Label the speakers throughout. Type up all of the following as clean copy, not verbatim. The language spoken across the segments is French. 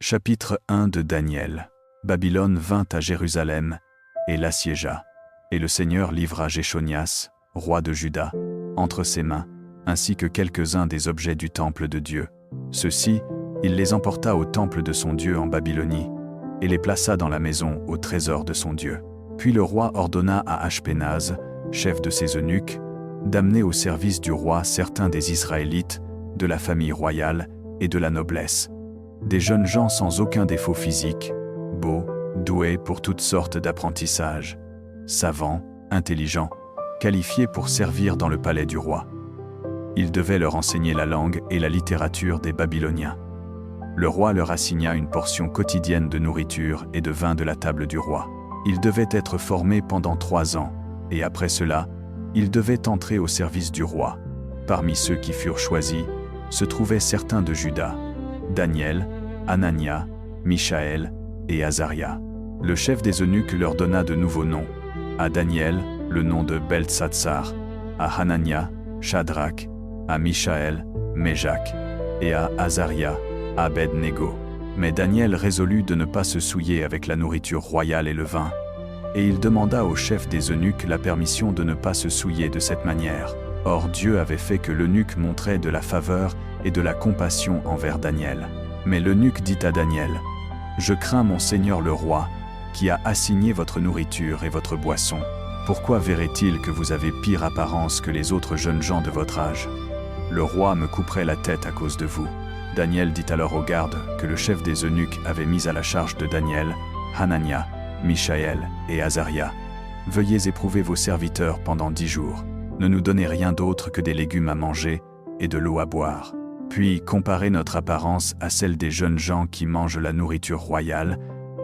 Speaker 1: Chapitre 1 de Daniel. Babylone vint à Jérusalem et l'assiégea. Et le Seigneur livra Jéchonias, roi de Juda, entre ses mains, ainsi que quelques-uns des objets du temple de Dieu. Ceux-ci, il les emporta au temple de son Dieu en Babylonie, et les plaça dans la maison au trésor de son Dieu. Puis le roi ordonna à Ashpenaz, chef de ses eunuques, d'amener au service du roi certains des Israélites, de la famille royale et de la noblesse. Des jeunes gens sans aucun défaut physique, beaux, doués pour toutes sortes d'apprentissages, savants, intelligents, qualifiés pour servir dans le palais du roi. Ils devaient leur enseigner la langue et la littérature des Babyloniens. Le roi leur assigna une portion quotidienne de nourriture et de vin de la table du roi. Ils devaient être formés pendant 3 ans, et après cela, ils devaient entrer au service du roi. Parmi ceux qui furent choisis, se trouvaient certains de Juda: Daniel, Anania, Michaël et Azaria. Le chef des eunuques leur donna de nouveaux noms. À Daniel, le nom de Beltsatsar, à Hanania, Shadrach, à Michaël, Méjach, et à Azaria, Abed-Négo. Mais Daniel résolut de ne pas se souiller avec la nourriture royale et le vin, et il demanda au chef des eunuques la permission de ne pas se souiller de cette manière. Or Dieu avait fait que l'eunuque montrait de la faveur et de la compassion envers Daniel. Mais l'eunuque dit à Daniel: « Je crains mon Seigneur le roi, qui a assigné votre nourriture et votre boisson. Pourquoi verrait-il que vous avez pire apparence que les autres jeunes gens de votre âge? Le roi me couperait la tête à cause de vous. » Daniel dit alors aux gardes que le chef des eunuques avait mis à la charge de Daniel, Hanania, Michaël et Azaria: « Veuillez éprouver vos serviteurs pendant 10 jours. Ne nous donnez rien d'autre que des légumes à manger et de l'eau à boire. Puis comparez notre apparence à celle des jeunes gens qui mangent la nourriture royale,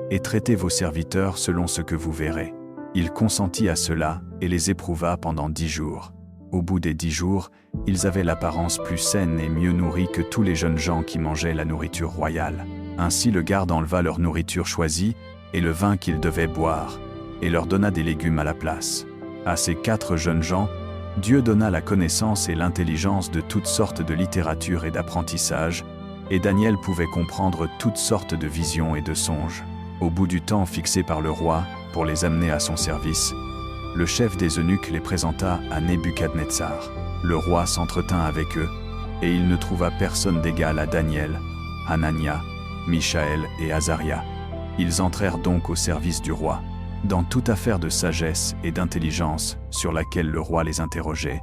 Speaker 1: et traitez vos serviteurs selon ce que vous verrez. » Il consentit à cela et les éprouva pendant 10 jours. Au bout des 10 jours, ils avaient l'apparence plus saine et mieux nourrie que tous les jeunes gens qui mangeaient la nourriture royale. Ainsi le garde enleva leur nourriture choisie et le vin qu'ils devaient boire, et leur donna des légumes à la place. À ces 4 jeunes gens, Dieu donna la connaissance et l'intelligence de toutes sortes de littérature et d'apprentissage, et Daniel pouvait comprendre toutes sortes de visions et de songes. Au bout du temps fixé par le roi pour les amener à son service, le chef des eunuques les présenta à Nebuchadnezzar. Le roi s'entretint avec eux, et il ne trouva personne d'égal à Daniel, Hanania, Michaël et Azaria. Ils entrèrent donc au service du roi. Dans toute affaire de sagesse et d'intelligence sur laquelle le roi les interrogeait,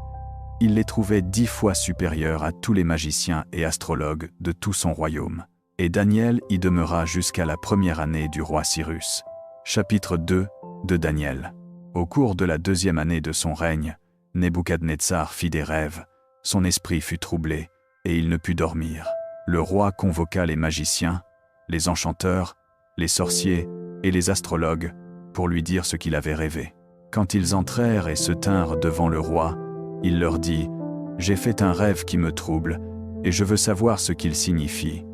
Speaker 1: il les trouvait 10 fois supérieurs à tous les magiciens et astrologues de tout son royaume. Et Daniel y demeura jusqu'à la première année du roi Cyrus. Chapitre 2 de Daniel. Au cours de la 2e année de son règne, Nebuchadnezzar fit des rêves, son esprit fut troublé, et il ne put dormir. Le roi convoqua les magiciens, les enchanteurs, les sorciers et les astrologues, pour lui dire ce qu'il avait rêvé. Quand ils entrèrent et se tinrent devant le roi, il leur dit: « J'ai fait un rêve qui me trouble, et je veux savoir ce qu'il signifie. »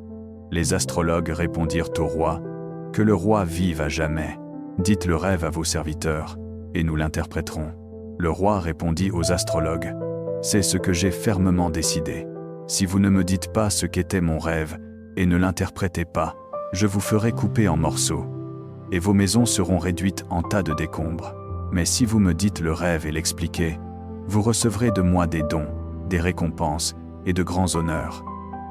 Speaker 1: Les astrologues répondirent au roi: « Que le roi vive à jamais. Dites le rêve à vos serviteurs, et nous l'interpréterons. » Le roi répondit aux astrologues: « C'est ce que j'ai fermement décidé. Si vous ne me dites pas ce qu'était mon rêve, et ne l'interprétez pas, je vous ferai couper en morceaux, et vos maisons seront réduites en tas de décombres. Mais si vous me dites le rêve et l'expliquez, vous recevrez de moi des dons, des récompenses et de grands honneurs.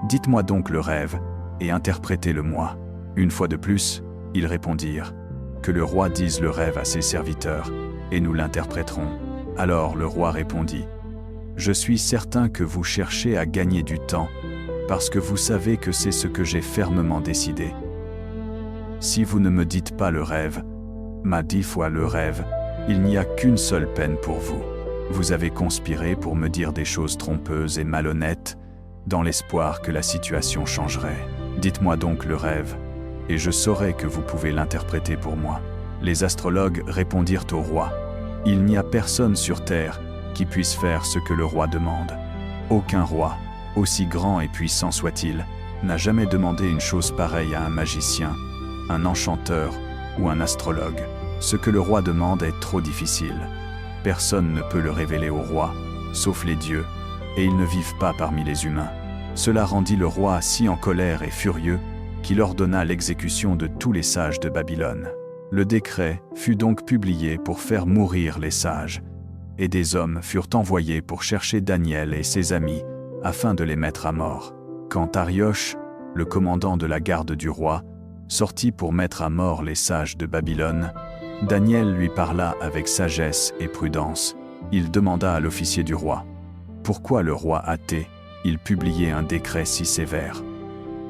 Speaker 1: Dites-moi donc le rêve, et interprétez-le moi. » Une fois de plus, ils répondirent: « Que le roi dise le rêve à ses serviteurs, et nous l'interpréterons. » Alors le roi répondit: « Je suis certain que vous cherchez à gagner du temps, parce que vous savez que c'est ce que j'ai fermement décidé. Si vous ne me dites pas le rêve, ma 10 fois le rêve, il n'y a qu'une seule peine pour vous. Vous avez conspiré pour me dire des choses trompeuses et malhonnêtes, dans l'espoir que la situation changerait. Dites-moi donc le rêve, et je saurai que vous pouvez l'interpréter pour moi. » Les astrologues répondirent au roi: « Il n'y a personne sur terre qui puisse faire ce que le roi demande. Aucun roi, aussi grand et puissant soit-il, n'a jamais demandé une chose pareille à un magicien, un enchanteur ou un astrologue. Ce que le roi demande est trop difficile. Personne ne peut le révéler au roi, sauf les dieux, et ils ne vivent pas parmi les humains. » Cela rendit le roi si en colère et furieux qu'il ordonna l'exécution de tous les sages de Babylone. Le décret fut donc publié pour faire mourir les sages, et des hommes furent envoyés pour chercher Daniel et ses amis, afin de les mettre à mort. Quand Arioche, le commandant de la garde du roi, sortit pour mettre à mort les sages de Babylone, Daniel lui parla avec sagesse et prudence. Il demanda à l'officier du roi « Pourquoi le roi athée, il publiait un décret si sévère ?»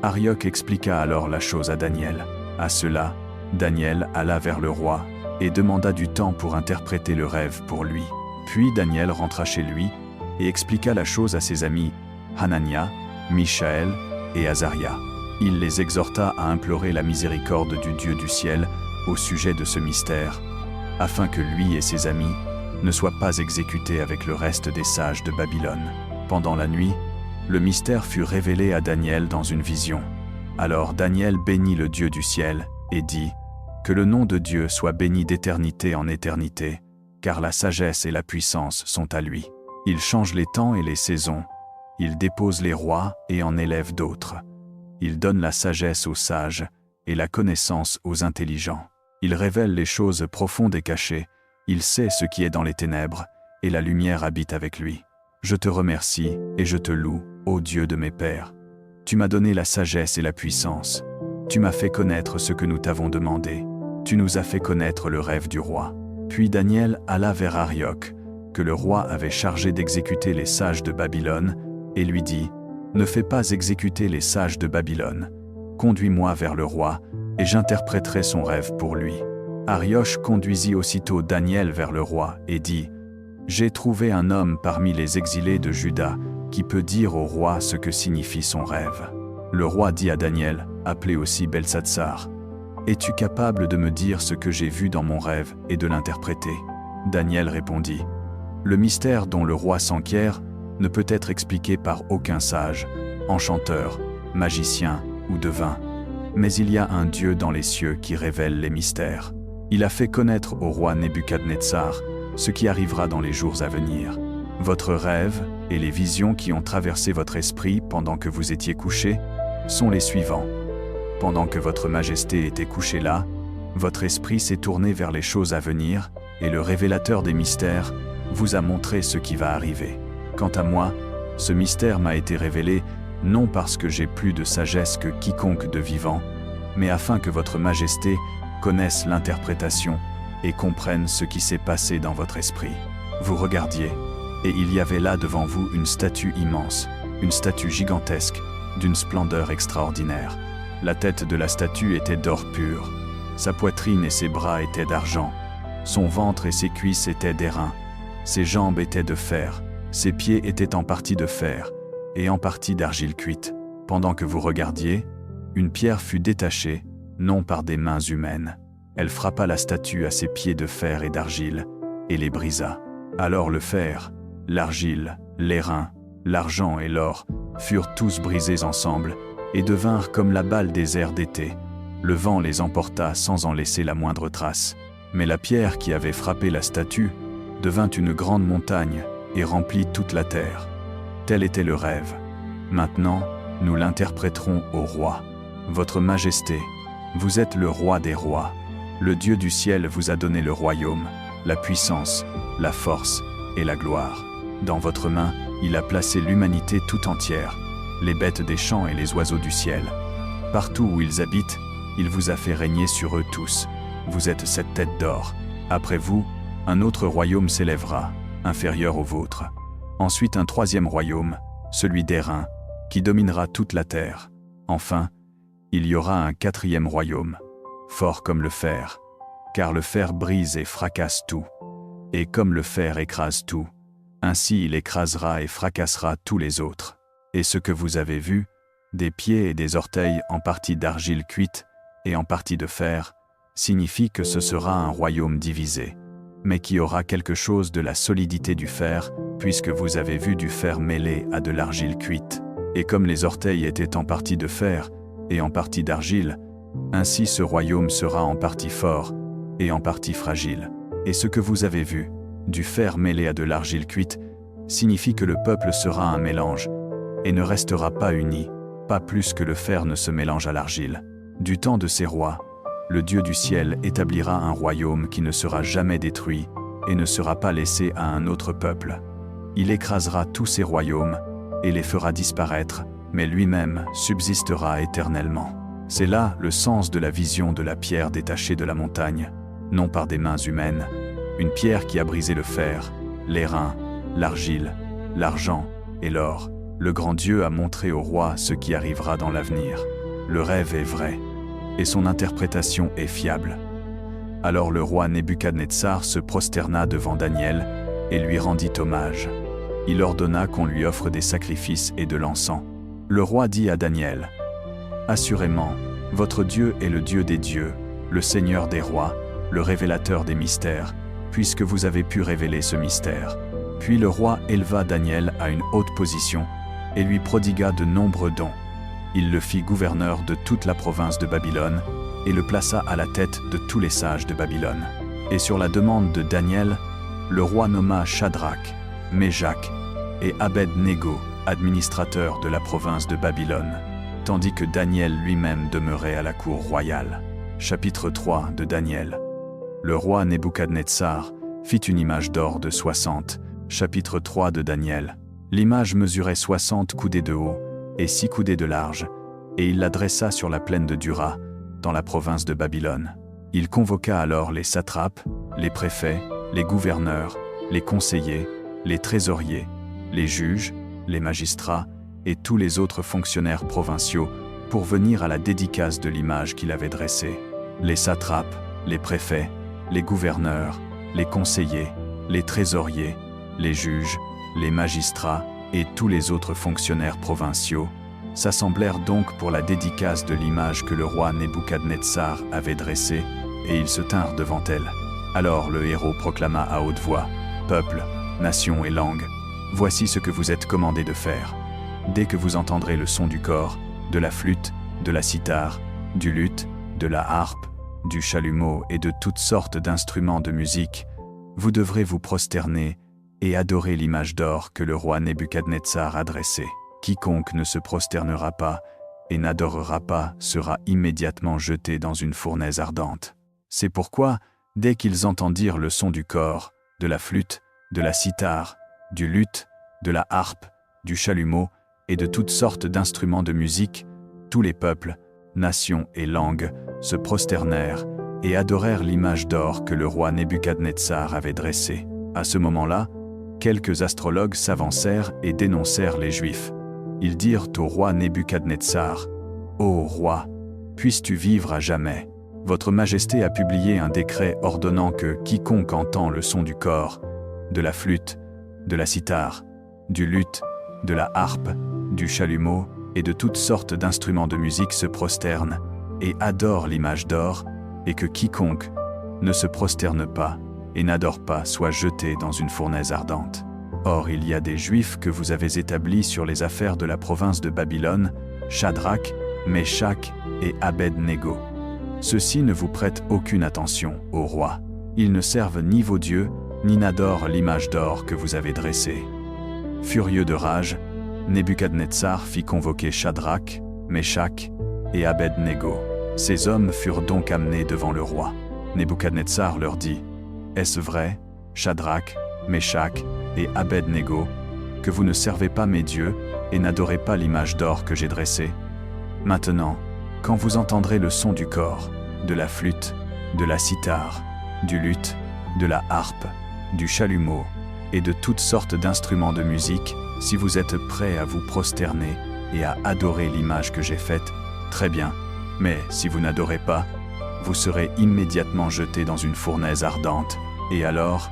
Speaker 1: Arioch expliqua alors la chose à Daniel. À cela, Daniel alla vers le roi et demanda du temps pour interpréter le rêve pour lui. Puis Daniel rentra chez lui et expliqua la chose à ses amis Hanania, Michaël et Azaria. Il les exhorta à implorer la miséricorde du Dieu du ciel au sujet de ce mystère, afin que lui et ses amis ne soient pas exécutés avec le reste des sages de Babylone. Pendant la nuit, le mystère fut révélé à Daniel dans une vision. Alors Daniel bénit le Dieu du ciel et dit « Que le nom de Dieu soit béni d'éternité en éternité, car la sagesse et la puissance sont à lui. Il change les temps et les saisons, il dépose les rois et en élève d'autres. Il donne la sagesse aux sages et la connaissance aux intelligents. Il révèle les choses profondes et cachées, il sait ce qui est dans les ténèbres, et la lumière habite avec lui. Je te remercie et je te loue, ô Dieu de mes pères. Tu m'as donné la sagesse et la puissance. Tu m'as fait connaître ce que nous t'avons demandé. Tu nous as fait connaître le rêve du roi. » Puis Daniel alla vers Arioch, que le roi avait chargé d'exécuter les sages de Babylone, et lui dit « Ne fais pas exécuter les sages de Babylone. Conduis-moi vers le roi, et j'interpréterai son rêve pour lui. » Arioch conduisit aussitôt Daniel vers le roi et dit « J'ai trouvé un homme parmi les exilés de Juda qui peut dire au roi ce que signifie son rêve. » Le roi dit à Daniel, appelé aussi Beltsatsar, « Es-tu capable de me dire ce que j'ai vu dans mon rêve et de l'interpréter ?» Daniel répondit, « Le mystère dont le roi s'enquiert ne peut être expliqué par aucun sage, enchanteur, magicien ou devin. Mais il y a un Dieu dans les cieux qui révèle les mystères. Il a fait connaître au roi Nebuchadnezzar ce qui arrivera dans les jours à venir. Votre rêve et les visions qui ont traversé votre esprit pendant que vous étiez couché sont les suivants. Pendant que votre majesté était couchée là, votre esprit s'est tourné vers les choses à venir, et le révélateur des mystères vous a montré ce qui va arriver. Quant à moi, ce mystère m'a été révélé non parce que j'ai plus de sagesse que quiconque de vivant, mais afin que votre majesté connaisse l'interprétation et comprenne ce qui s'est passé dans votre esprit. Vous regardiez, et il y avait là devant vous une statue immense, une statue gigantesque, d'une splendeur extraordinaire. La tête de la statue était d'or pur, sa poitrine et ses bras étaient d'argent, son ventre et ses cuisses étaient d'airain, ses jambes étaient de fer, ses pieds étaient en partie de fer, et en partie d'argile cuite. Pendant que vous regardiez, une pierre fut détachée, non par des mains humaines. Elle frappa la statue à ses pieds de fer et d'argile, et les brisa. Alors le fer, l'argile, l'airain, l'argent et l'or furent tous brisés ensemble, et devinrent comme la balle des airs d'été. Le vent les emporta sans en laisser la moindre trace. Mais la pierre qui avait frappé la statue devint une grande montagne et remplit toute la terre. Tel était le rêve. Maintenant, nous l'interpréterons au roi. Votre Majesté, vous êtes le roi des rois. Le Dieu du ciel vous a donné le royaume, la puissance, la force et la gloire. Dans votre main, il a placé l'humanité tout entière, les bêtes des champs et les oiseaux du ciel. Partout où ils habitent, il vous a fait régner sur eux tous. Vous êtes cette tête d'or. Après vous, un autre royaume s'élèvera, inférieur au vôtre. Ensuite un troisième royaume, celui d'airain, qui dominera toute la terre. Enfin, il y aura un quatrième royaume, fort comme le fer, car le fer brise et fracasse tout. Et comme le fer écrase tout, ainsi il écrasera et fracassera tous les autres. Et ce que vous avez vu, des pieds et des orteils en partie d'argile cuite et en partie de fer, signifie que ce sera un royaume divisé, mais qui aura quelque chose de la solidité du fer, puisque vous avez vu du fer mêlé à de l'argile cuite. Et comme les orteils étaient en partie de fer et en partie d'argile, ainsi ce royaume sera en partie fort et en partie fragile. Et ce que vous avez vu, du fer mêlé à de l'argile cuite, signifie que le peuple sera un mélange, et ne restera pas uni, pas plus que le fer ne se mélange à l'argile. Du temps de ces rois, le Dieu du ciel établira un royaume qui ne sera jamais détruit et ne sera pas laissé à un autre peuple. Il écrasera tous ces royaumes et les fera disparaître, mais lui-même subsistera éternellement. C'est là le sens de la vision de la pierre détachée de la montagne, non par des mains humaines, une pierre qui a brisé le fer, l'airain, l'argile, l'argent et l'or. Le grand Dieu a montré au roi ce qui arrivera dans l'avenir. Le rêve est vrai, et son interprétation est fiable. Alors le roi Nebuchadnezzar se prosterna devant Daniel et lui rendit hommage. Il ordonna qu'on lui offre des sacrifices et de l'encens. Le roi dit à Daniel, « Assurément, votre Dieu est le Dieu des dieux, le Seigneur des rois, le révélateur des mystères, puisque vous avez pu révéler ce mystère. » Puis le roi éleva Daniel à une haute position et lui prodigua de nombreux dons. Il le fit gouverneur de toute la province de Babylone et le plaça à la tête de tous les sages de Babylone. Et sur la demande de Daniel, le roi nomma Shadrach, Méjach et Abed-Négo, administrateurs de la province de Babylone, tandis que Daniel lui-même demeurait à la cour royale. Chapitre 3 de Daniel. Le roi Nebuchadnezzar fit une image d'or de 60. Chapitre 3 de Daniel. L'image mesurait 60 coudées de haut et 6 coudées de large, et il la dressa sur la plaine de Dura, dans la province de Babylone. Il convoqua alors les satrapes, les préfets, les gouverneurs, les conseillers, les trésoriers, les juges, les magistrats et tous les autres fonctionnaires provinciaux pour venir à la dédicace de l'image qu'il avait dressée. Les satrapes, les préfets, les gouverneurs, les conseillers, les trésoriers, les juges, les magistrats et tous les autres fonctionnaires provinciaux s'assemblèrent donc pour la dédicace de l'image que le roi Nebuchadnezzar avait dressée, et ils se tinrent devant elle. Alors le héros proclama à haute voix, « Peuple, nation et langue, voici ce que vous êtes commandés de faire. Dès que vous entendrez le son du cor, de la flûte, de la cithare, du luth, de la harpe, du chalumeau et de toutes sortes d'instruments de musique, vous devrez vous prosterner et adorer l'image d'or que le roi Nebuchadnezzar a dressée. Quiconque ne se prosternera pas et n'adorera pas sera immédiatement jeté dans une fournaise ardente. C'est pourquoi, dès qu'ils entendirent le son du cor, de la flûte, de la cithare, du luth, de la harpe, du chalumeau et de toutes sortes d'instruments de musique, tous les peuples, nations et langues se prosternèrent et adorèrent l'image d'or que le roi Nebuchadnezzar avait dressée. À ce moment-là, quelques astrologues s'avancèrent et dénoncèrent les Juifs. Ils dirent au roi Nebuchadnezzar, « Ô roi, puisses-tu vivre à jamais. Votre Majesté a publié un décret ordonnant que quiconque entend le son du cor, de la flûte, de la cithare, du luth, de la harpe, du chalumeau et de toutes sortes d'instruments de musique se prosterne et adore l'image d'or, et que quiconque ne se prosterne pas et n'adore pas soit jeté dans une fournaise ardente. Or il y a des Juifs que vous avez établis sur les affaires de la province de Babylone, Shadrach, Méshach et Abed-Négo. Ceux-ci ne vous prêtent aucune attention, ô roi. Ils ne servent ni vos dieux, ni n'adorent l'image d'or que vous avez dressée. » Furieux de rage, Nebuchadnezzar fit convoquer Shadrach, Méshach et Abed-Négo. Ces hommes furent donc amenés devant le roi. Nebuchadnezzar leur dit, « Est-ce vrai, Shadrach, Méshach et Abed-Négo, que vous ne servez pas mes dieux et n'adorez pas l'image d'or que j'ai dressée? Maintenant, quand vous entendrez le son du cor, de la flûte, de la cithare, du luth, de la harpe, du chalumeau et de toutes sortes d'instruments de musique, si vous êtes prêts à vous prosterner et à adorer l'image que j'ai faite, très bien, mais si vous n'adorez pas, vous serez immédiatement jeté dans une fournaise ardente, et alors,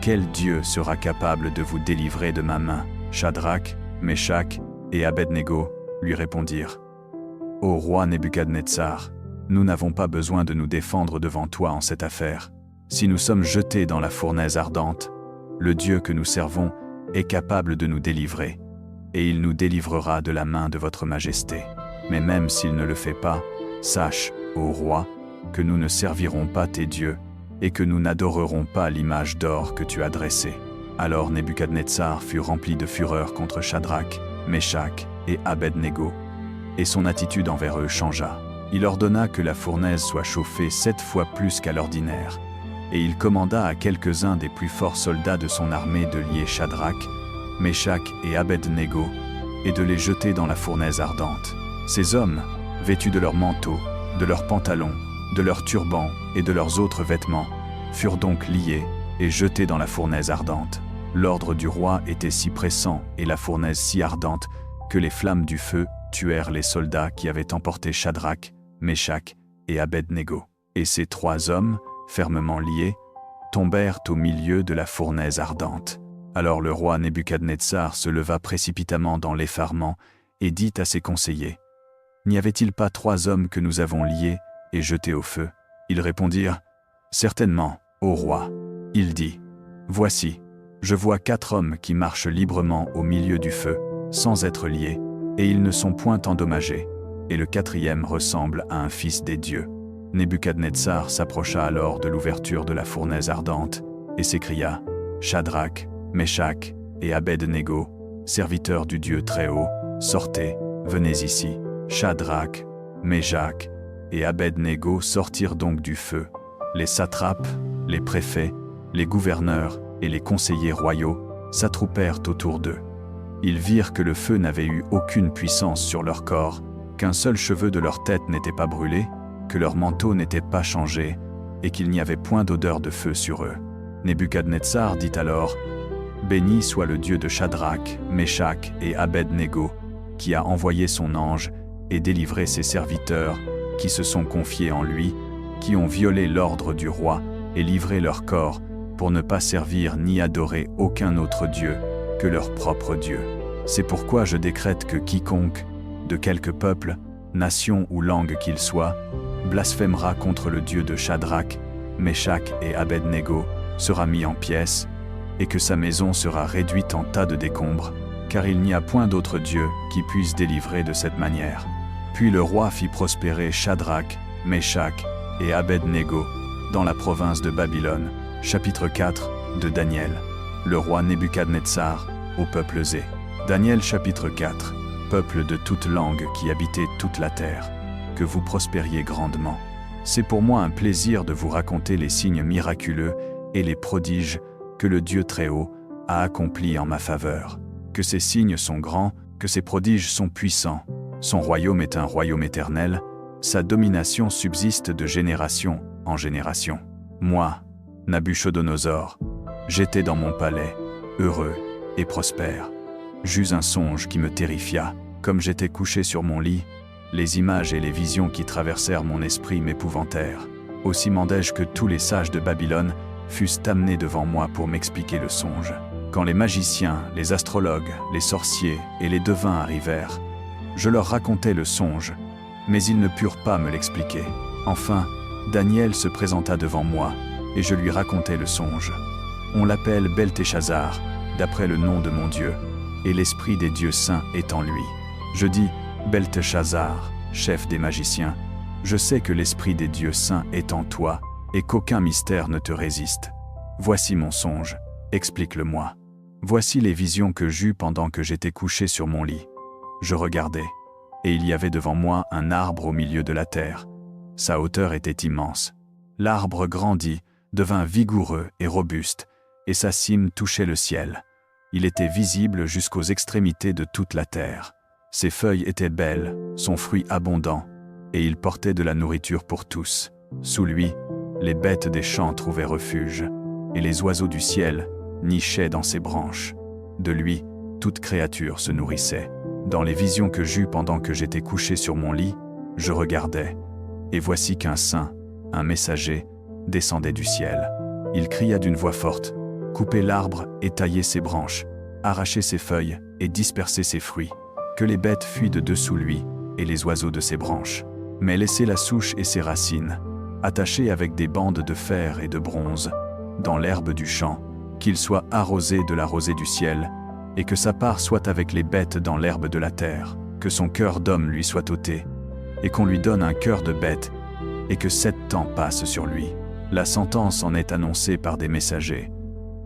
Speaker 1: quel Dieu sera capable de vous délivrer de ma main? » Shadrach, Méshach et Abed-Négo lui répondirent, « Ô roi Nebuchadnezzar, nous n'avons pas besoin de nous défendre devant toi en cette affaire. Si nous sommes jetés dans la fournaise ardente, le Dieu que nous servons est capable de nous délivrer, et il nous délivrera de la main de votre majesté. Mais même s'il ne le fait pas, sache, ô roi, que nous ne servirons pas tes dieux, et que nous n'adorerons pas l'image d'or que tu as dressée. » Alors Nebuchadnezzar fut rempli de fureur contre Shadrach, Méshach et Abed-Négo, et son attitude envers eux changea. Il ordonna que la fournaise soit chauffée 7 fois plus qu'à l'ordinaire. Et il commanda à quelques-uns des plus forts soldats de son armée de lier Shadrach, Meshach et Abed-Négo, et de les jeter dans la fournaise ardente. Ces hommes, vêtus de leurs manteaux, de leurs pantalons, de leurs turbans et de leurs autres vêtements, furent donc liés et jetés dans la fournaise ardente. L'ordre du roi était si pressant et la fournaise si ardente que les flammes du feu tuèrent les soldats qui avaient emporté Shadrach, Meshach et Abed-Négo. Et ces 3 hommes, fermement liés, tombèrent au milieu de la fournaise ardente. Alors le roi Nebuchadnezzar se leva précipitamment dans l'effarement et dit à ses conseillers : « N'y avait-il pas 3 hommes que nous avons liés et jetés au feu ?» Ils répondirent : « Certainement, ô roi. » Il dit : « Voici, je vois 4 hommes qui marchent librement au milieu du feu, sans être liés, et ils ne sont point endommagés, et le 4e ressemble à un fils des dieux. » Nebuchadnezzar s'approcha alors de l'ouverture de la fournaise ardente et s'écria : « Shadrach, Meshach et Abed-Négo, serviteurs du Dieu Très-Haut, sortez, venez ici. » Shadrach, Meshach et Abed-Négo sortirent donc du feu. Les satrapes, les préfets, les gouverneurs et les conseillers royaux s'attroupèrent autour d'eux. Ils virent que le feu n'avait eu aucune puissance sur leur corps, qu'un seul cheveu de leur tête n'était pas brûlé, que leur manteau n'était pas changé, et qu'il n'y avait point d'odeur de feu sur eux. Nebuchadnezzar dit alors : « Béni soit le Dieu de Shadrach, Meshach et Abed-Négo, qui a envoyé son ange et délivré ses serviteurs, qui se sont confiés en lui, qui ont violé l'ordre du roi et livré leur corps, pour ne pas servir ni adorer aucun autre Dieu que leur propre Dieu. C'est pourquoi je décrète que quiconque, de quelque peuple, nation ou langue qu'il soit, blasphémera contre le Dieu de Shadrach, Meshach et Abed-Négo, sera mis en pièces, et que sa maison sera réduite en tas de décombres, car il n'y a point d'autre Dieu qui puisse délivrer de cette manière. » Puis le roi fit prospérer Shadrach, Meshach et Abed-Négo dans la province de Babylone. Chapitre 4 de Daniel. Le roi Nebuchadnezzar aux peuples zé. Daniel chapitre 4. Peuple de toute langue qui habitez toute la terre, que vous prospériez grandement. C'est pour moi un plaisir de vous raconter les signes miraculeux et les prodiges que le Dieu Très-Haut a accomplis en ma faveur. Que ces signes sont grands, que ces prodiges sont puissants. Son royaume est un royaume éternel, sa domination subsiste de génération en génération. Moi, Nabuchodonosor, j'étais dans mon palais, heureux et prospère. J'eus un songe qui me terrifia. Comme j'étais couché sur mon lit, les images et les visions qui traversèrent mon esprit m'épouvantèrent. Aussi mandai-je que tous les sages de Babylone fussent amenés devant moi pour m'expliquer le songe. Quand les magiciens, les astrologues, les sorciers et les devins arrivèrent, je leur racontai le songe, mais ils ne purent pas me l'expliquer. Enfin, Daniel se présenta devant moi, et je lui racontai le songe. On l'appelle Beltéchazar, d'après le nom de mon Dieu, et l'esprit des dieux saints est en lui. Je dis : Beltéchazar, chef des magiciens, je sais que l'esprit des dieux saints est en toi, et qu'aucun mystère ne te résiste. Voici mon songe, explique-le-moi. Voici les visions que j'eus pendant que j'étais couché sur mon lit. Je regardais, et il y avait devant moi un arbre au milieu de la terre. Sa hauteur était immense. L'arbre grandit, devint vigoureux et robuste, et sa cime touchait le ciel. Il était visible jusqu'aux extrémités de toute la terre. Ses feuilles étaient belles, son fruit abondant, et il portait de la nourriture pour tous. Sous lui, les bêtes des champs trouvaient refuge, et les oiseaux du ciel nichaient dans ses branches. De lui, toute créature se nourrissait. Dans les visions que j'eus pendant que j'étais couché sur mon lit, je regardais, et voici qu'un saint, un messager, descendait du ciel. Il cria d'une voix forte : « Coupez l'arbre et taillez ses branches, arrachez ses feuilles et dispersez ses fruits, que les bêtes fuient de dessous lui et les oiseaux de ses branches. Mais laissez la souche et ses racines, attachées avec des bandes de fer et de bronze, dans l'herbe du champ, qu'il soit arrosé de la rosée du ciel, et que sa part soit avec les bêtes dans l'herbe de la terre, que son cœur d'homme lui soit ôté, et qu'on lui donne un cœur de bête, et que 7 ans passent sur lui. La sentence en est annoncée par des messagers.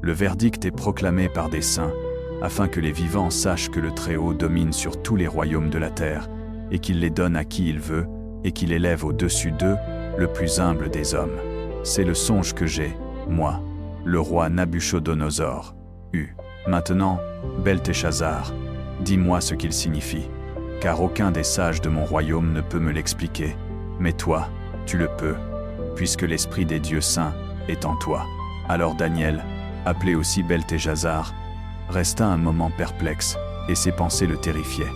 Speaker 1: Le verdict est proclamé par des saints, afin que les vivants sachent que le Très-Haut domine sur tous les royaumes de la terre, et qu'il les donne à qui il veut, et qu'il élève au-dessus d'eux le plus humble des hommes. C'est le songe que j'ai, moi, le roi Nabuchodonosor. Maintenant, Beltéchazar, dis-moi ce qu'il signifie, car aucun des sages de mon royaume ne peut me l'expliquer, mais toi, tu le peux, puisque l'esprit des dieux saints est en toi. Alors Daniel, appelé aussi Beltéchazar, resta un moment perplexe, et ses pensées le terrifiaient.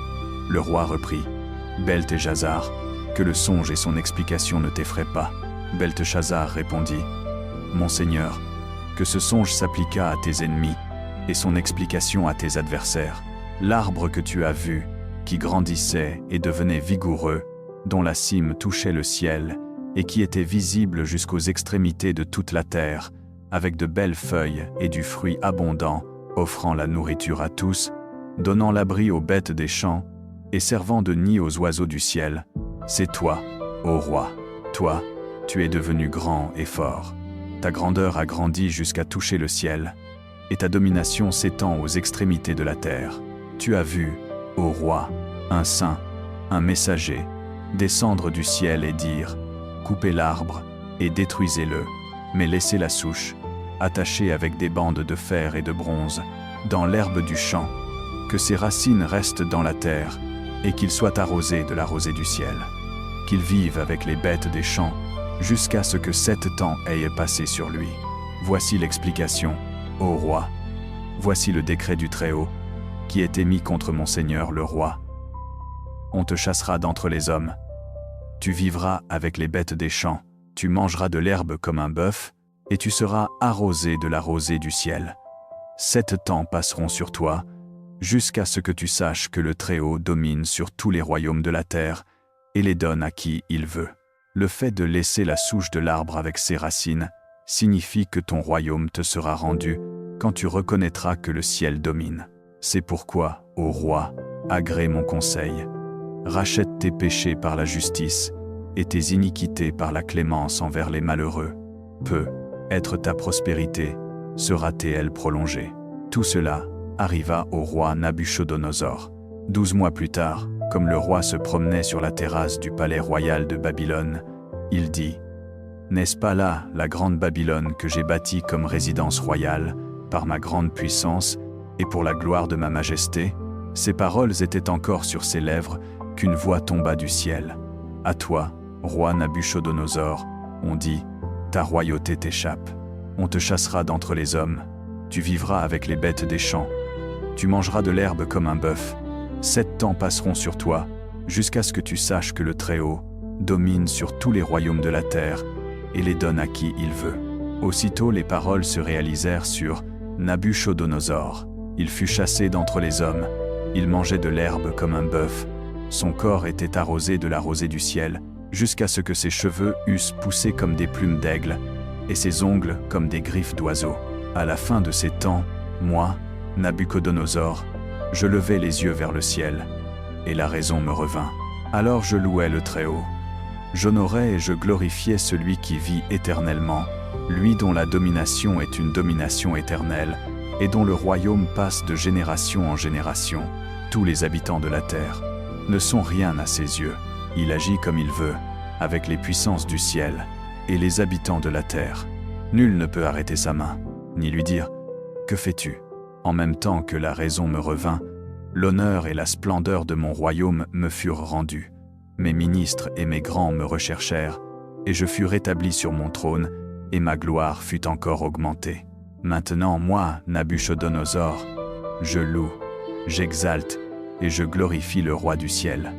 Speaker 1: Le roi reprit, Beltéchazar, que le songe et son explication ne t'effraient pas. Beltéchazar répondit, Mon Seigneur, que ce songe s'appliqua à tes ennemis, et son explication à tes adversaires. L'arbre que tu as vu, qui grandissait et devenait vigoureux, dont la cime touchait le ciel, et qui était visible jusqu'aux extrémités de toute la terre, avec de belles feuilles et du fruit abondant, offrant la nourriture à tous, donnant l'abri aux bêtes des champs, et servant de nid aux oiseaux du ciel. C'est toi, ô roi, toi, tu es devenu grand et fort. Ta grandeur a grandi jusqu'à toucher le ciel, et ta domination s'étend aux extrémités de la terre. Tu as vu, ô roi, un saint, un messager, descendre du ciel et dire, coupez l'arbre et détruisez-le, mais laissez la souche, attachée avec des bandes de fer et de bronze, dans l'herbe du champ, que ses racines restent dans la terre, et qu'il soit arrosé de la rosée du ciel. Qu'il vive avec les bêtes des champs, jusqu'à ce que 7 temps aient passé sur lui. Voici l'explication, ô roi. Voici le décret du Très-Haut, qui est émis contre mon Seigneur le roi. On te chassera d'entre les hommes. Tu vivras avec les bêtes des champs, tu mangeras de l'herbe comme un bœuf, et tu seras arrosé de la rosée du ciel. 7 temps passeront sur toi, jusqu'à ce que tu saches que le Très-Haut domine sur tous les royaumes de la terre, et les donne à qui il veut. Le fait de laisser la souche de l'arbre avec ses racines signifie que ton royaume te sera rendu quand tu reconnaîtras que le ciel domine. C'est pourquoi, ô roi, agrée mon conseil. Rachète tes péchés par la justice et tes iniquités par la clémence envers les malheureux. Peut être ta prospérité, sera-t-elle prolongée. Tout cela arriva au roi Nabuchodonosor. 12 mois plus tard, comme le roi se promenait sur la terrasse du palais royal de Babylone, il dit « N'est-ce pas là la grande Babylone que j'ai bâtie comme résidence royale, par ma grande puissance et pour la gloire de ma majesté ?» Ces paroles étaient encore sur ses lèvres qu'une voix tomba du ciel. « À toi, roi Nabuchodonosor, on dit, ta royauté t'échappe. On te chassera d'entre les hommes. Tu vivras avec les bêtes des champs. Tu mangeras de l'herbe comme un bœuf. 7 temps passeront sur toi, jusqu'à ce que tu saches que le Très-Haut domine sur tous les royaumes de la terre et les donne à qui il veut. » Aussitôt les paroles se réalisèrent sur Nabuchodonosor. Il fut chassé d'entre les hommes. Il mangeait de l'herbe comme un bœuf. Son corps était arrosé de la rosée du ciel, jusqu'à ce que ses cheveux eussent poussé comme des plumes d'aigle, et ses ongles comme des griffes d'oiseau. À la fin de ces temps, moi, Nabuchodonosor, je levai les yeux vers le ciel, et la raison me revint. Alors je louai le Très-Haut. J'honorais et je glorifiais celui qui vit éternellement, lui dont la domination est une domination éternelle, et dont le royaume passe de génération en génération. Tous les habitants de la terre ne sont rien à ses yeux. Il agit comme il veut, avec les puissances du ciel, et les habitants de la terre. Nul ne peut arrêter sa main, ni lui dire « Que fais-tu » En même temps que la raison me revint, l'honneur et la splendeur de mon royaume me furent rendus. Mes ministres et mes grands me recherchèrent, et je fus rétabli sur mon trône, et ma gloire fut encore augmentée. Maintenant, moi, Nabuchodonosor, je loue, j'exalte, et je glorifie le roi du ciel,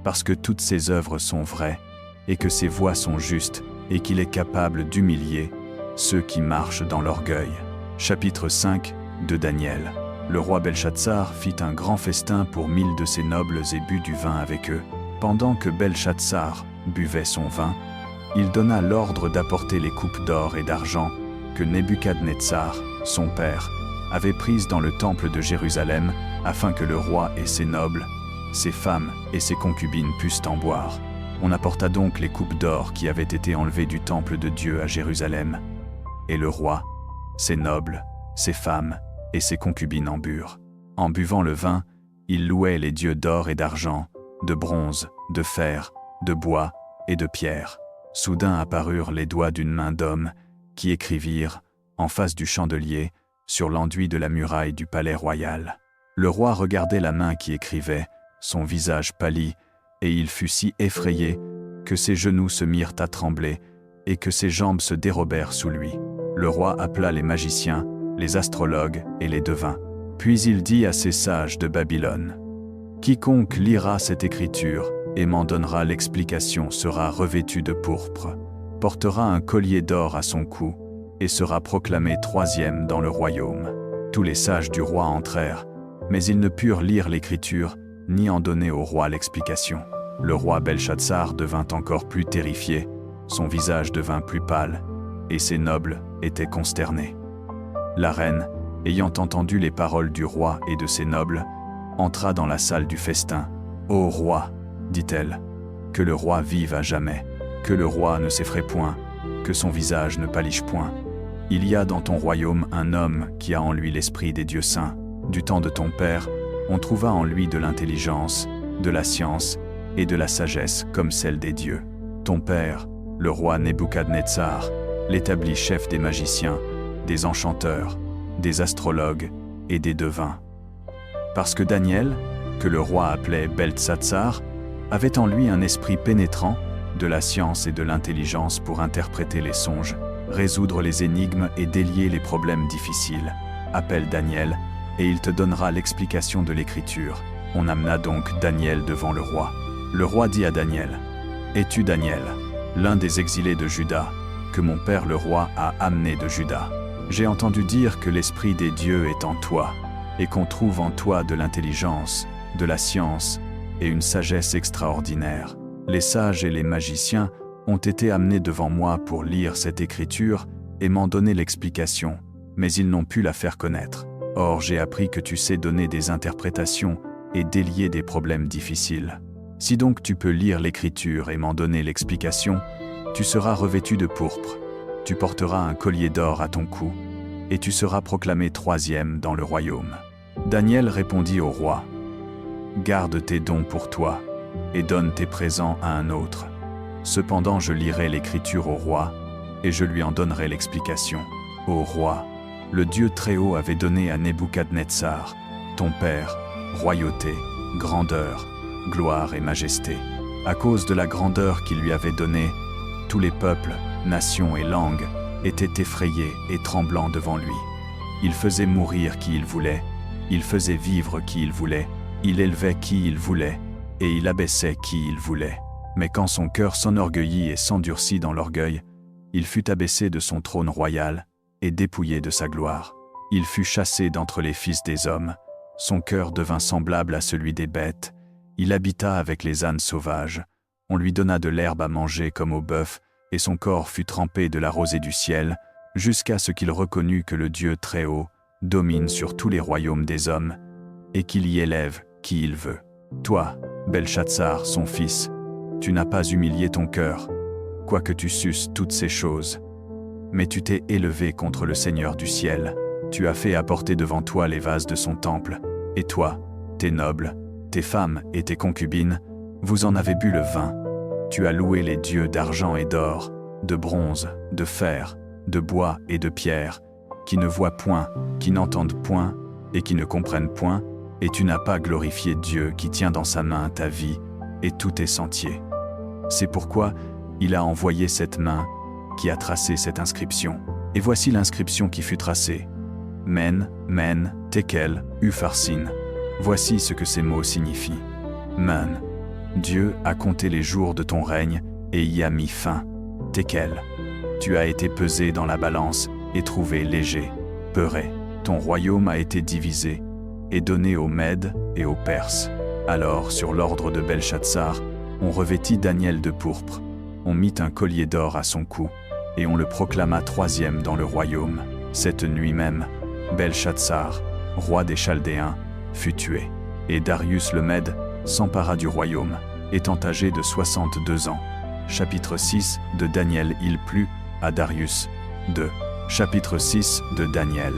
Speaker 1: parce que toutes ses œuvres sont vraies, et que ses voies sont justes, et qu'il est capable d'humilier ceux qui marchent dans l'orgueil. Chapitre 5 de Daniel. Le roi Belchatsar fit un grand festin pour 1000 de ses nobles et but du vin avec eux. Pendant que Belchatsar buvait son vin, il donna l'ordre d'apporter les coupes d'or et d'argent que Nebuchadnezzar, son père, avait prises dans le temple de Jérusalem, afin que le roi et ses nobles, ses femmes et ses concubines puissent en boire. On apporta donc les coupes d'or qui avaient été enlevées du temple de Dieu à Jérusalem. Et le roi, ses nobles, ses femmes et ses concubines en burent. En buvant le vin, il louait les dieux d'or et d'argent, de bronze, de fer, de bois et de pierre. Soudain apparurent les doigts d'une main d'homme, qui écrivirent, en face du chandelier, sur l'enduit de la muraille du palais royal. Le roi regardait la main qui écrivait, son visage pâlit, et il fut si effrayé que ses genoux se mirent à trembler et que ses jambes se dérobèrent sous lui. Le roi appela les magiciens, les astrologues et les devins. Puis il dit à ces sages de Babylone, « Quiconque lira cette écriture et m'en donnera l'explication sera revêtu de pourpre, portera un collier d'or à son cou et sera proclamé troisième dans le royaume. » Tous les sages du roi entrèrent, mais ils ne purent lire l'écriture ni en donner au roi l'explication. Le roi Belshazzar devint encore plus terrifié, son visage devint plus pâle, et ses nobles étaient consternés. La reine, ayant entendu les paroles du roi et de ses nobles, entra dans la salle du festin. « Ô roi, dit-elle, que le roi vive à jamais, que le roi ne s'effraie point, que son visage ne pâliche point. Il y a dans ton royaume un homme qui a en lui l'esprit des dieux saints. Du temps de ton père, on trouva en lui de l'intelligence, de la science et de la sagesse comme celle des dieux. Ton père, le roi Nebuchadnezzar, l'établit chef des magiciens, des enchanteurs, des astrologues et des devins. Parce que Daniel, que le roi appelait Beltsatsar, avait en lui un esprit pénétrant, de la science et de l'intelligence pour interpréter les songes, résoudre les énigmes et délier les problèmes difficiles. Appelle Daniel, et il te donnera l'explication de l'écriture. » On amena donc Daniel devant le roi. Le roi dit à Daniel, « Es-tu Daniel, l'un des exilés de Juda, que mon père le roi a amené de Juda? J'ai entendu dire que l'esprit des dieux est en toi, et qu'on trouve en toi de l'intelligence, de la science et une sagesse extraordinaire. Les sages et les magiciens ont été amenés devant moi pour lire cette écriture et m'en donner l'explication, mais ils n'ont pu la faire connaître. Or j'ai appris que tu sais donner des interprétations et délier des problèmes difficiles. Si donc tu peux lire l'écriture et m'en donner l'explication, tu seras revêtu de pourpre, tu porteras un collier d'or à ton cou, et tu seras proclamé troisième dans le royaume. » Daniel répondit au roi, « Garde tes dons pour toi, et donne tes présents à un autre. Cependant je lirai l'écriture au roi, et je lui en donnerai l'explication. Ô roi, le Dieu Très-Haut avait donné à Nebuchadnezzar, ton père, royauté, grandeur, gloire et majesté. À cause de la grandeur qu'il lui avait donnée, tous les peuples, nations et langues étaient effrayés et tremblants devant lui. Il faisait mourir qui il voulait, il faisait vivre qui il voulait, il élevait qui il voulait, et il abaissait qui il voulait. Mais quand son cœur s'enorgueillit et s'endurcit dans l'orgueil, il fut abaissé de son trône royal et dépouillé de sa gloire. Il fut chassé d'entre les fils des hommes, son cœur devint semblable à celui des bêtes, il habita avec les ânes sauvages, on lui donna de l'herbe à manger comme au bœuf, et son corps fut trempé de la rosée du ciel, jusqu'à ce qu'il reconnût que le Dieu Très-Haut domine sur tous les royaumes des hommes, et qu'il y élève qui il veut. Toi, Belshazzar, son fils, tu n'as pas humilié ton cœur, quoique tu susses toutes ces choses. Mais tu t'es élevé contre le Seigneur du ciel, tu as fait apporter devant toi les vases de son temple, et toi, tes nobles, tes femmes et tes concubines, vous en avez bu le vin. Tu as loué les dieux d'argent et d'or, de bronze, de fer, de bois et de pierre, qui ne voient point, qui n'entendent point, et qui ne comprennent point, et tu n'as pas glorifié Dieu qui tient dans sa main ta vie et tous tes sentiers. C'est pourquoi il a envoyé cette main qui a tracé cette inscription. Et voici l'inscription qui fut tracée. Men, Men, Tekel, Upharsin. Voici ce que ces mots signifient. Men, Dieu a compté les jours de ton règne et y a mis fin. Tekel, tu as été pesé dans la balance et trouvé léger. Peuré, ton royaume a été divisé et donné aux Mèdes et aux Perses. Alors, sur l'ordre de Belshazzar, on revêtit Daniel de pourpre, on mit un collier d'or à son cou, et on le proclama troisième dans le royaume. Cette nuit même, Belshazzar, roi des Chaldéens, fut tué, et Darius le Mède s'empara du royaume, étant âgé de 62 ans. Chapitre 6 de Daniel. Il plut à Darius. 2. Chapitre 6 de Daniel.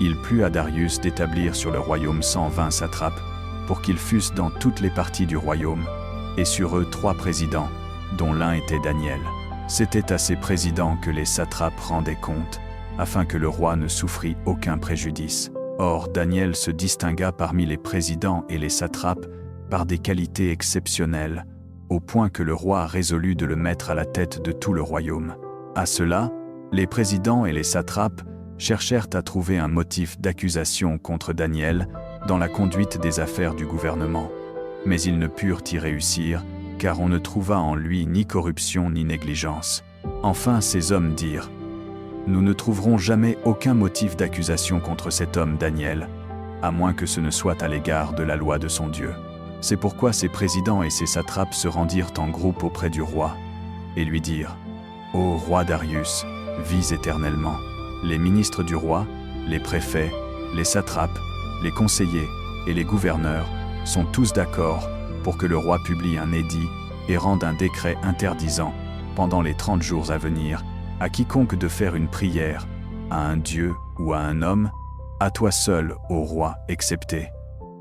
Speaker 1: Il plut à Darius d'établir sur le royaume 120 satrapes, pour qu'ils fussent dans toutes les parties du royaume, et sur eux 3 présidents, dont l'un était Daniel. C'était à ces présidents que les satrapes rendaient compte, afin que le roi ne souffrît aucun préjudice. Or, Daniel se distingua parmi les présidents et les satrapes par des qualités exceptionnelles, au point que le roi résolut de le mettre à la tête de tout le royaume. À cela, les présidents et les satrapes cherchèrent à trouver un motif d'accusation contre Daniel dans la conduite des affaires du gouvernement. Mais ils ne purent y réussir, car on ne trouva en lui ni corruption ni négligence. Enfin, ces hommes dirent : « Nous ne trouverons jamais aucun motif d'accusation contre cet homme Daniel, à moins que ce ne soit à l'égard de la loi de son Dieu. » C'est pourquoi ces présidents et ces satrapes se rendirent en groupe auprès du roi, et lui dirent : « Ô roi Darius, vis éternellement. Les ministres du roi, les préfets, les satrapes, les conseillers et les gouverneurs sont tous d'accord pour que le roi publie un édit et rende un décret interdisant, pendant les 30 jours à venir, à quiconque de faire une prière, à un dieu ou à un homme, à toi seul, ô roi, excepté,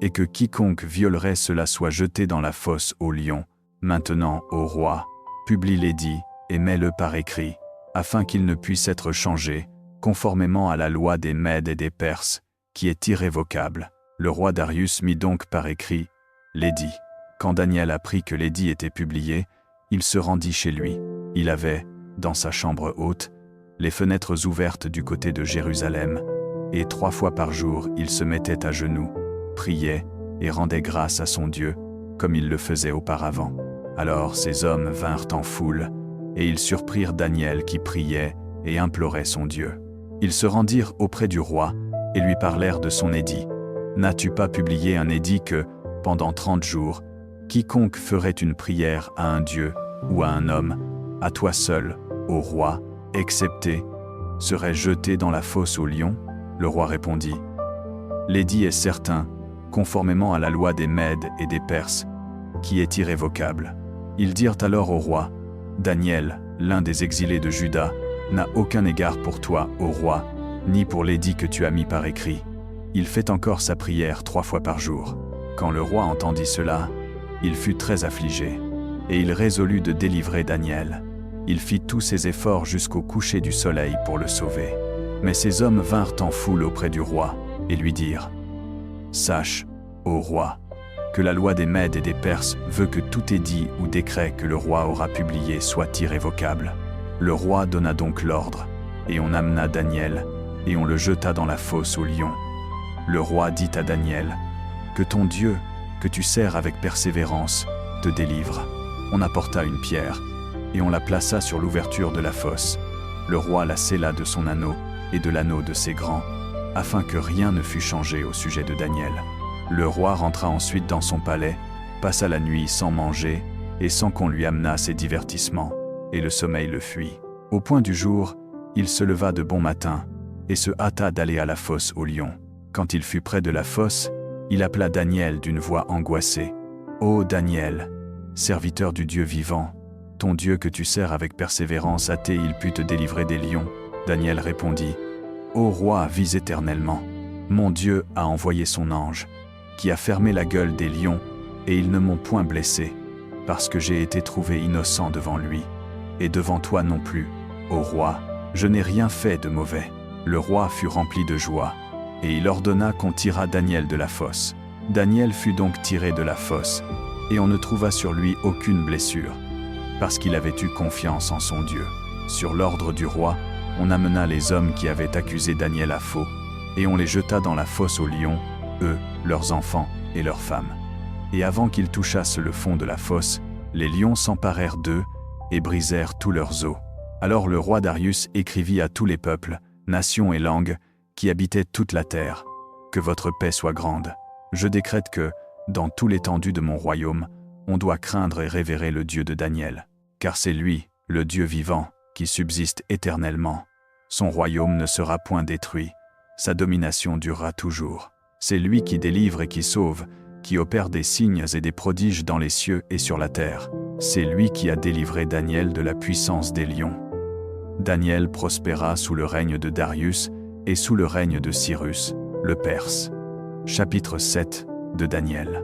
Speaker 1: et que quiconque violerait cela soit jeté dans la fosse aux lions. Maintenant, ô roi, publie l'édit et mets-le par écrit, afin qu'il ne puisse être changé, conformément à la loi des Mèdes et des Perses, qui est irrévocable. » Le roi Darius mit donc par écrit l'édit. Quand Daniel apprit que l'édit était publié, il se rendit chez lui. Il avait, dans sa chambre haute, les fenêtres ouvertes du côté de Jérusalem, et 3 fois par jour il se mettait à genoux, priait et rendait grâce à son Dieu, comme il le faisait auparavant. Alors ces hommes vinrent en foule, et ils surprirent Daniel qui priait et implorait son Dieu. Ils se rendirent auprès du roi et lui parlèrent de son édit. « N'as-tu pas publié un édit que, pendant 30 jours, quiconque ferait une prière à un dieu ou à un homme, à toi seul, ô roi, excepté, serait jeté dans la fosse aux lions ?» Le roi répondit : « L'édit est certain, conformément à la loi des Mèdes et des Perses, qui est irrévocable. » Ils dirent alors au roi : « Daniel, l'un des exilés de Juda, n'a aucun égard pour toi, ô roi, ni pour l'édit que tu as mis par écrit. Il fait encore sa prière 3 fois par jour. » Quand le roi entendit cela, il fut très affligé, et il résolut de délivrer Daniel. Il fit tous ses efforts jusqu'au coucher du soleil pour le sauver. Mais ces hommes vinrent en foule auprès du roi, et lui dirent : « Sache, ô roi, que la loi des Mèdes et des Perses veut que tout édit ou décret que le roi aura publié soit irrévocable. » Le roi donna donc l'ordre, et on amena Daniel, et on le jeta dans la fosse aux lions. Le roi dit à Daniel : « Que ton Dieu, que tu sers avec persévérance, te délivre. » On apporta une pierre, et on la plaça sur l'ouverture de la fosse. Le roi la scella de son anneau et de l'anneau de ses grands, afin que rien ne fût changé au sujet de Daniel. Le roi rentra ensuite dans son palais, passa la nuit sans manger, et sans qu'on lui amenât ses divertissements, et le sommeil le fuit. Au point du jour, il se leva de bon matin, et se hâta d'aller à la fosse aux lions. Quand il fut près de la fosse, il appela Daniel d'une voix angoissée. « Ô Daniel, serviteur du Dieu vivant, ton Dieu que tu sers avec persévérance a-t-il pu te délivrer des lions ?» Daniel répondit : « Ô roi, vis éternellement. Mon Dieu a envoyé son ange, qui a fermé la gueule des lions, et ils ne m'ont point blessé, parce que j'ai été trouvé innocent devant lui, et devant toi non plus, ô roi, je n'ai rien fait de mauvais. » Le roi fut rempli de joie, et il ordonna qu'on tirât Daniel de la fosse. Daniel fut donc tiré de la fosse, et on ne trouva sur lui aucune blessure, parce qu'il avait eu confiance en son Dieu. Sur l'ordre du roi, on amena les hommes qui avaient accusé Daniel à faux, et on les jeta dans la fosse aux lions, eux, leurs enfants et leurs femmes. Et avant qu'ils touchassent le fond de la fosse, les lions s'emparèrent d'eux et brisèrent tous leurs os. Alors le roi Darius écrivit à tous les peuples, nations et langues, qui habitaient toute la terre : « Que votre paix soit grande. Je décrète que, dans tout l'étendue de mon royaume, on doit craindre et révérer le Dieu de Daniel, car c'est lui, le Dieu vivant, qui subsiste éternellement. Son royaume ne sera point détruit, sa domination durera toujours. C'est lui qui délivre et qui sauve, qui opère des signes et des prodiges dans les cieux et sur la terre. C'est lui qui a délivré Daniel de la puissance des lions. » Daniel prospéra sous le règne de Darius et sous le règne de Cyrus, le Perse. Chapitre 7 de Daniel.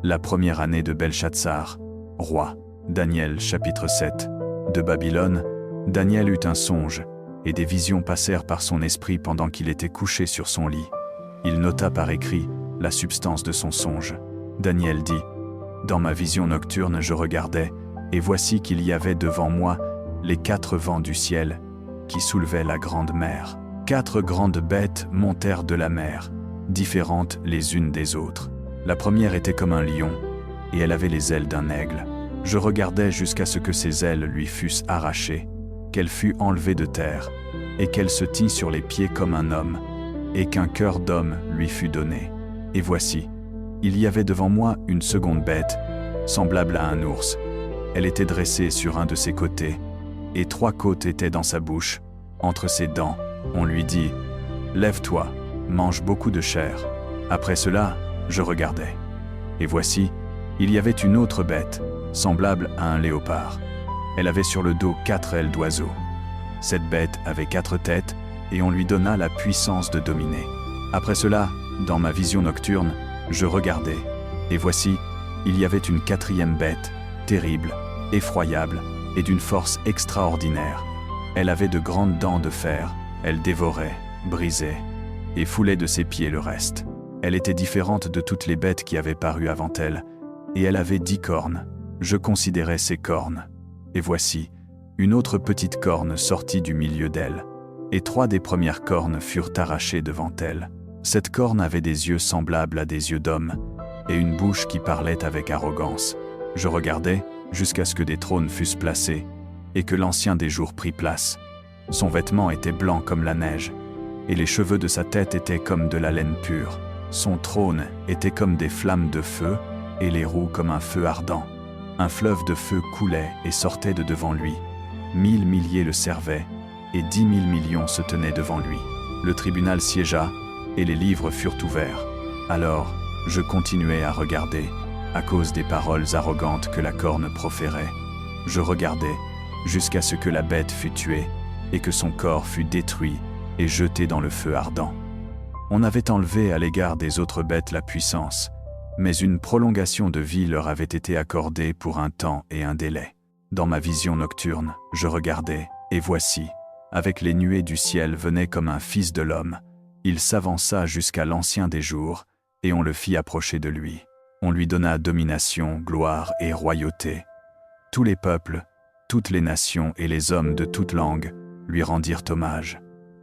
Speaker 1: La première année de Belshazzar, roi. Daniel chapitre 7. De Babylone, Daniel eut un songe, et des visions passèrent par son esprit pendant qu'il était couché sur son lit. Il nota par écrit la substance de son songe. Daniel dit, « Dans ma vision nocturne je regardais, et voici qu'il y avait devant moi les 4 vents du ciel, qui soulevaient la grande mer. 4 grandes bêtes montèrent de la mer, différentes les unes des autres. La première était comme un lion, et elle avait les ailes d'un aigle. Je regardais jusqu'à ce que ses ailes lui fussent arrachées, qu'elle fût enlevée de terre, et qu'elle se tît sur les pieds comme un homme, et qu'un cœur d'homme lui fût donné. Et voici, il y avait devant moi une seconde bête, semblable à un ours. Elle était dressée sur un de ses côtés, et 3 côtes étaient dans sa bouche. Entre ses dents, on lui dit, « Lève-toi, mange beaucoup de chair. » Après cela, je regardais. Et voici, il y avait une autre bête, semblable à un léopard. Elle avait sur le dos 4 ailes d'oiseau. Cette bête avait 4 têtes, et on lui donna la puissance de dominer. Après cela, dans ma vision nocturne, je regardais, et voici, il y avait une 4e bête, terrible, effroyable, et d'une force extraordinaire. Elle avait de grandes dents de fer, elle dévorait, brisait, et foulait de ses pieds le reste. Elle était différente de toutes les bêtes qui avaient paru avant elle, et elle avait 10 cornes. Je considérais ses cornes. Et voici, une autre petite corne sortit du milieu d'elle, et 3 des premières cornes furent arrachées devant elle. Cette corne avait des yeux semblables à des yeux d'homme, et une bouche qui parlait avec arrogance. Je regardais jusqu'à ce que des trônes fussent placés, et que l'ancien des jours prit place. Son vêtement était blanc comme la neige, et les cheveux de sa tête étaient comme de la laine pure. Son trône était comme des flammes de feu, et les roues comme un feu ardent. Un fleuve de feu coulait et sortait de devant lui. 1000 milliers le servaient, et 10 000 millions se tenaient devant lui. Le tribunal siégea, et les livres furent ouverts. Alors, je continuai à regarder, à cause des paroles arrogantes que la corne proférait. Je regardais, jusqu'à ce que la bête fût tuée, et que son corps fût détruit et jeté dans le feu ardent. On avait enlevé à l'égard des autres bêtes la puissance, mais une prolongation de vie leur avait été accordée pour un temps et un délai. Dans ma vision nocturne, je regardais, et voici, avec les nuées du ciel venait comme un fils de l'homme. Il s'avança jusqu'à l'ancien des jours, et on le fit approcher de lui. On lui donna domination, gloire et royauté. Tous les peuples, toutes les nations et les hommes de toute langue lui rendirent hommage.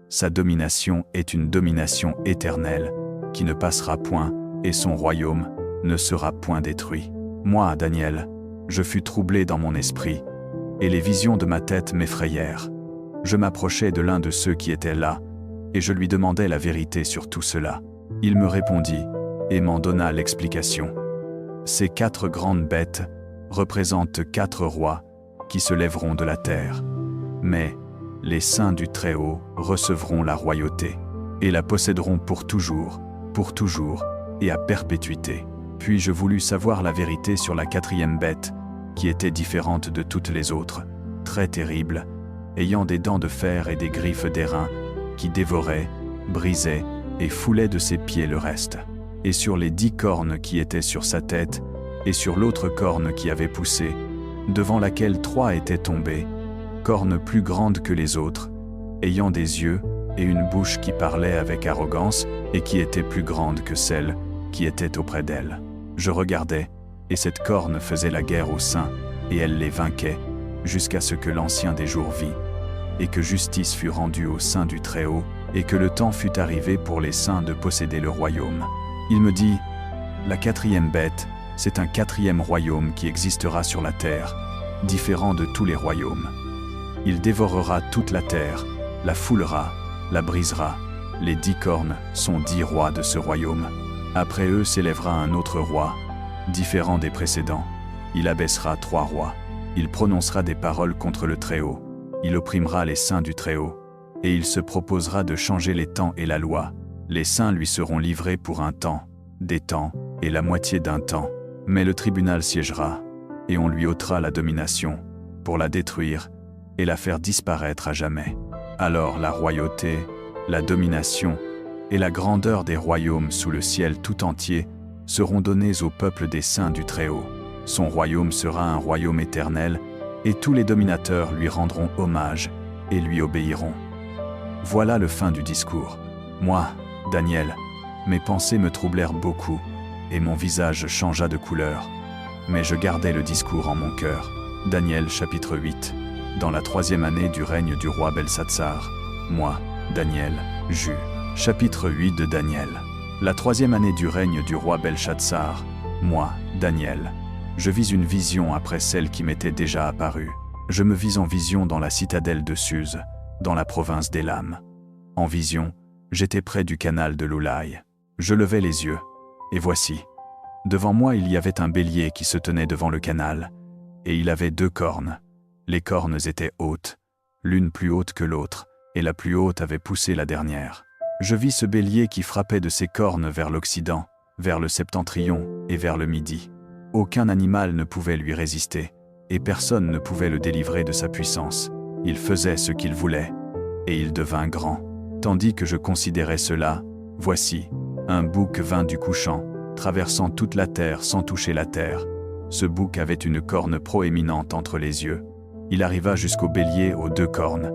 Speaker 1: Sa domination est une domination éternelle, qui ne passera point, et son royaume ne sera point détruit. Moi, Daniel, je fus troublé dans mon esprit, et les visions de ma tête m'effrayèrent. Je m'approchai de l'un de ceux qui étaient là, et je lui demandai la vérité sur tout cela. Il me répondit, et m'en donna l'explication. Ces 4 grandes bêtes représentent 4 rois qui se lèveront de la terre. Mais les saints du Très-Haut recevront la royauté, et la posséderont pour toujours, et à perpétuité. Puis je voulus savoir la vérité sur la 4e bête, qui était différente de toutes les autres, très terrible, ayant des dents de fer et des griffes d'airain, qui dévorait, brisait et foulait de ses pieds le reste. Et sur les 10 cornes qui étaient sur sa tête, et sur l'autre corne qui avait poussé, devant laquelle 3 étaient tombées, cornes plus grandes que les autres, ayant des yeux et une bouche qui parlait avec arrogance et qui était plus grande que celle qui était auprès d'elle. Je regardais, et cette corne faisait la guerre aux saints, et elle les vainquait, jusqu'à ce que l'ancien des jours vît, et que justice fut rendue aux saints du Très-Haut, et que le temps fut arrivé pour les saints de posséder le royaume. Il me dit, la 4e bête, c'est un 4e royaume qui existera sur la terre, différent de tous les royaumes. Il dévorera toute la terre, la foulera, la brisera. Les 10 cornes sont 10 rois de ce royaume. Après eux s'élèvera un autre roi, différent des précédents. Il abaissera 3 rois. Il prononcera des paroles contre le Très-Haut. Il opprimera les saints du Très-Haut. Et il se proposera de changer les temps et la loi. Les saints lui seront livrés pour un temps, des temps, et la moitié d'un temps. Mais le tribunal siégera, et on lui ôtera la domination, pour la détruire, et la faire disparaître à jamais. Alors la royauté, la domination, et la grandeur des royaumes sous le ciel tout entier seront données au peuple des saints du Très-Haut. Son royaume sera un royaume éternel, et tous les dominateurs lui rendront hommage et lui obéiront. Voilà le fin du discours. Moi, Daniel, mes pensées me troublèrent beaucoup, et mon visage changea de couleur. Mais je gardai le discours en mon cœur. Daniel chapitre 8. Dans la 3e année du règne du roi Belsatsar. Moi, Daniel, j'eus. Chapitre 8 de Daniel. La 3e année du règne du roi Belsatsar. Moi, Daniel. Je vis une vision après celle qui m'était déjà apparue. Je me vis en vision dans la citadelle de Suse, dans la province d'Élam. En vision, j'étais près du canal de l'Oulaï. Je levai les yeux, et voici. Devant moi il y avait un bélier qui se tenait devant le canal, et il avait 2 cornes. Les cornes étaient hautes, l'une plus haute que l'autre, et la plus haute avait poussé la dernière. Je vis ce bélier qui frappait de ses cornes vers l'Occident, vers le septentrion et vers le Midi. Aucun animal ne pouvait lui résister, et personne ne pouvait le délivrer de sa puissance. Il faisait ce qu'il voulait, et il devint grand. Tandis que je considérais cela, voici, un bouc vint du couchant, traversant toute la terre sans toucher la terre. Ce bouc avait une corne proéminente entre les yeux. Il arriva jusqu'au bélier aux 2 cornes,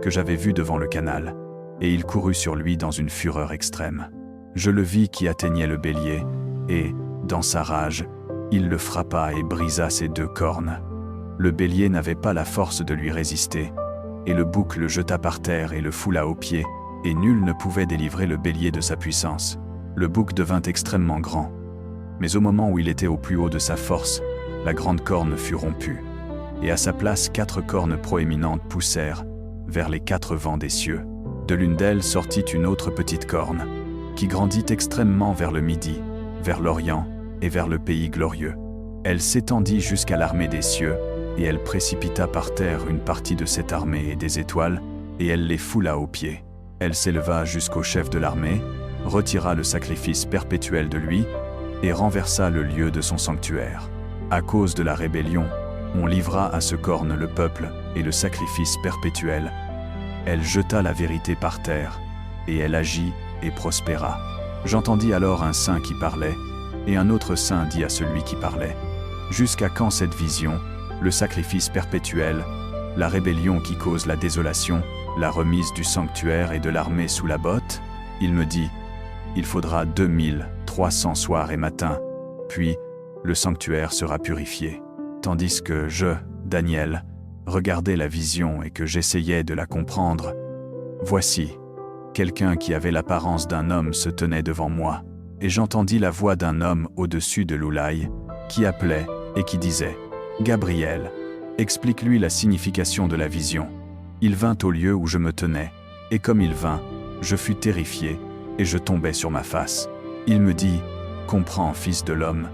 Speaker 1: que j'avais vu devant le canal, et il courut sur lui dans une fureur extrême. Je le vis qui atteignait le bélier, et, dans sa rage, il le frappa et brisa ses 2 cornes. Le bélier n'avait pas la force de lui résister, et le bouc le jeta par terre et le foula aux pieds, et nul ne pouvait délivrer le bélier de sa puissance. Le bouc devint extrêmement grand. Mais au moment où il était au plus haut de sa force, la grande corne fut rompue, et à sa place 4 cornes proéminentes poussèrent vers les 4 vents des cieux. De l'une d'elles sortit une autre petite corne, qui grandit extrêmement vers le Midi, vers l'Orient et vers le pays glorieux. Elle s'étendit jusqu'à l'armée des cieux, et elle précipita par terre une partie de cette armée et des étoiles, et elle les foula aux pieds. Elle s'éleva jusqu'au chef de l'armée, retira le sacrifice perpétuel de lui, et renversa le lieu de son sanctuaire. À cause de la rébellion, on livra à ce corne le peuple et le sacrifice perpétuel. Elle jeta la vérité par terre, et elle agit et prospéra. J'entendis alors un saint qui parlait, et un autre saint dit à celui qui parlait: Jusqu'à quand cette vision, le sacrifice perpétuel, la rébellion qui cause la désolation, la remise du sanctuaire et de l'armée sous la botte? Il me dit: Il faudra 2300 soirs et matins, puis le sanctuaire sera purifié. Tandis que je, Daniel, regardais la vision et que j'essayais de la comprendre, voici, quelqu'un qui avait l'apparence d'un homme se tenait devant moi, et j'entendis la voix d'un homme au-dessus de l'Oulaï, qui appelait et qui disait: Gabriel, explique-lui la signification de la vision. Il vint au lieu où je me tenais, et comme il vint, je fus terrifié, et je tombai sur ma face. Il me dit: Comprends, fils de l'homme,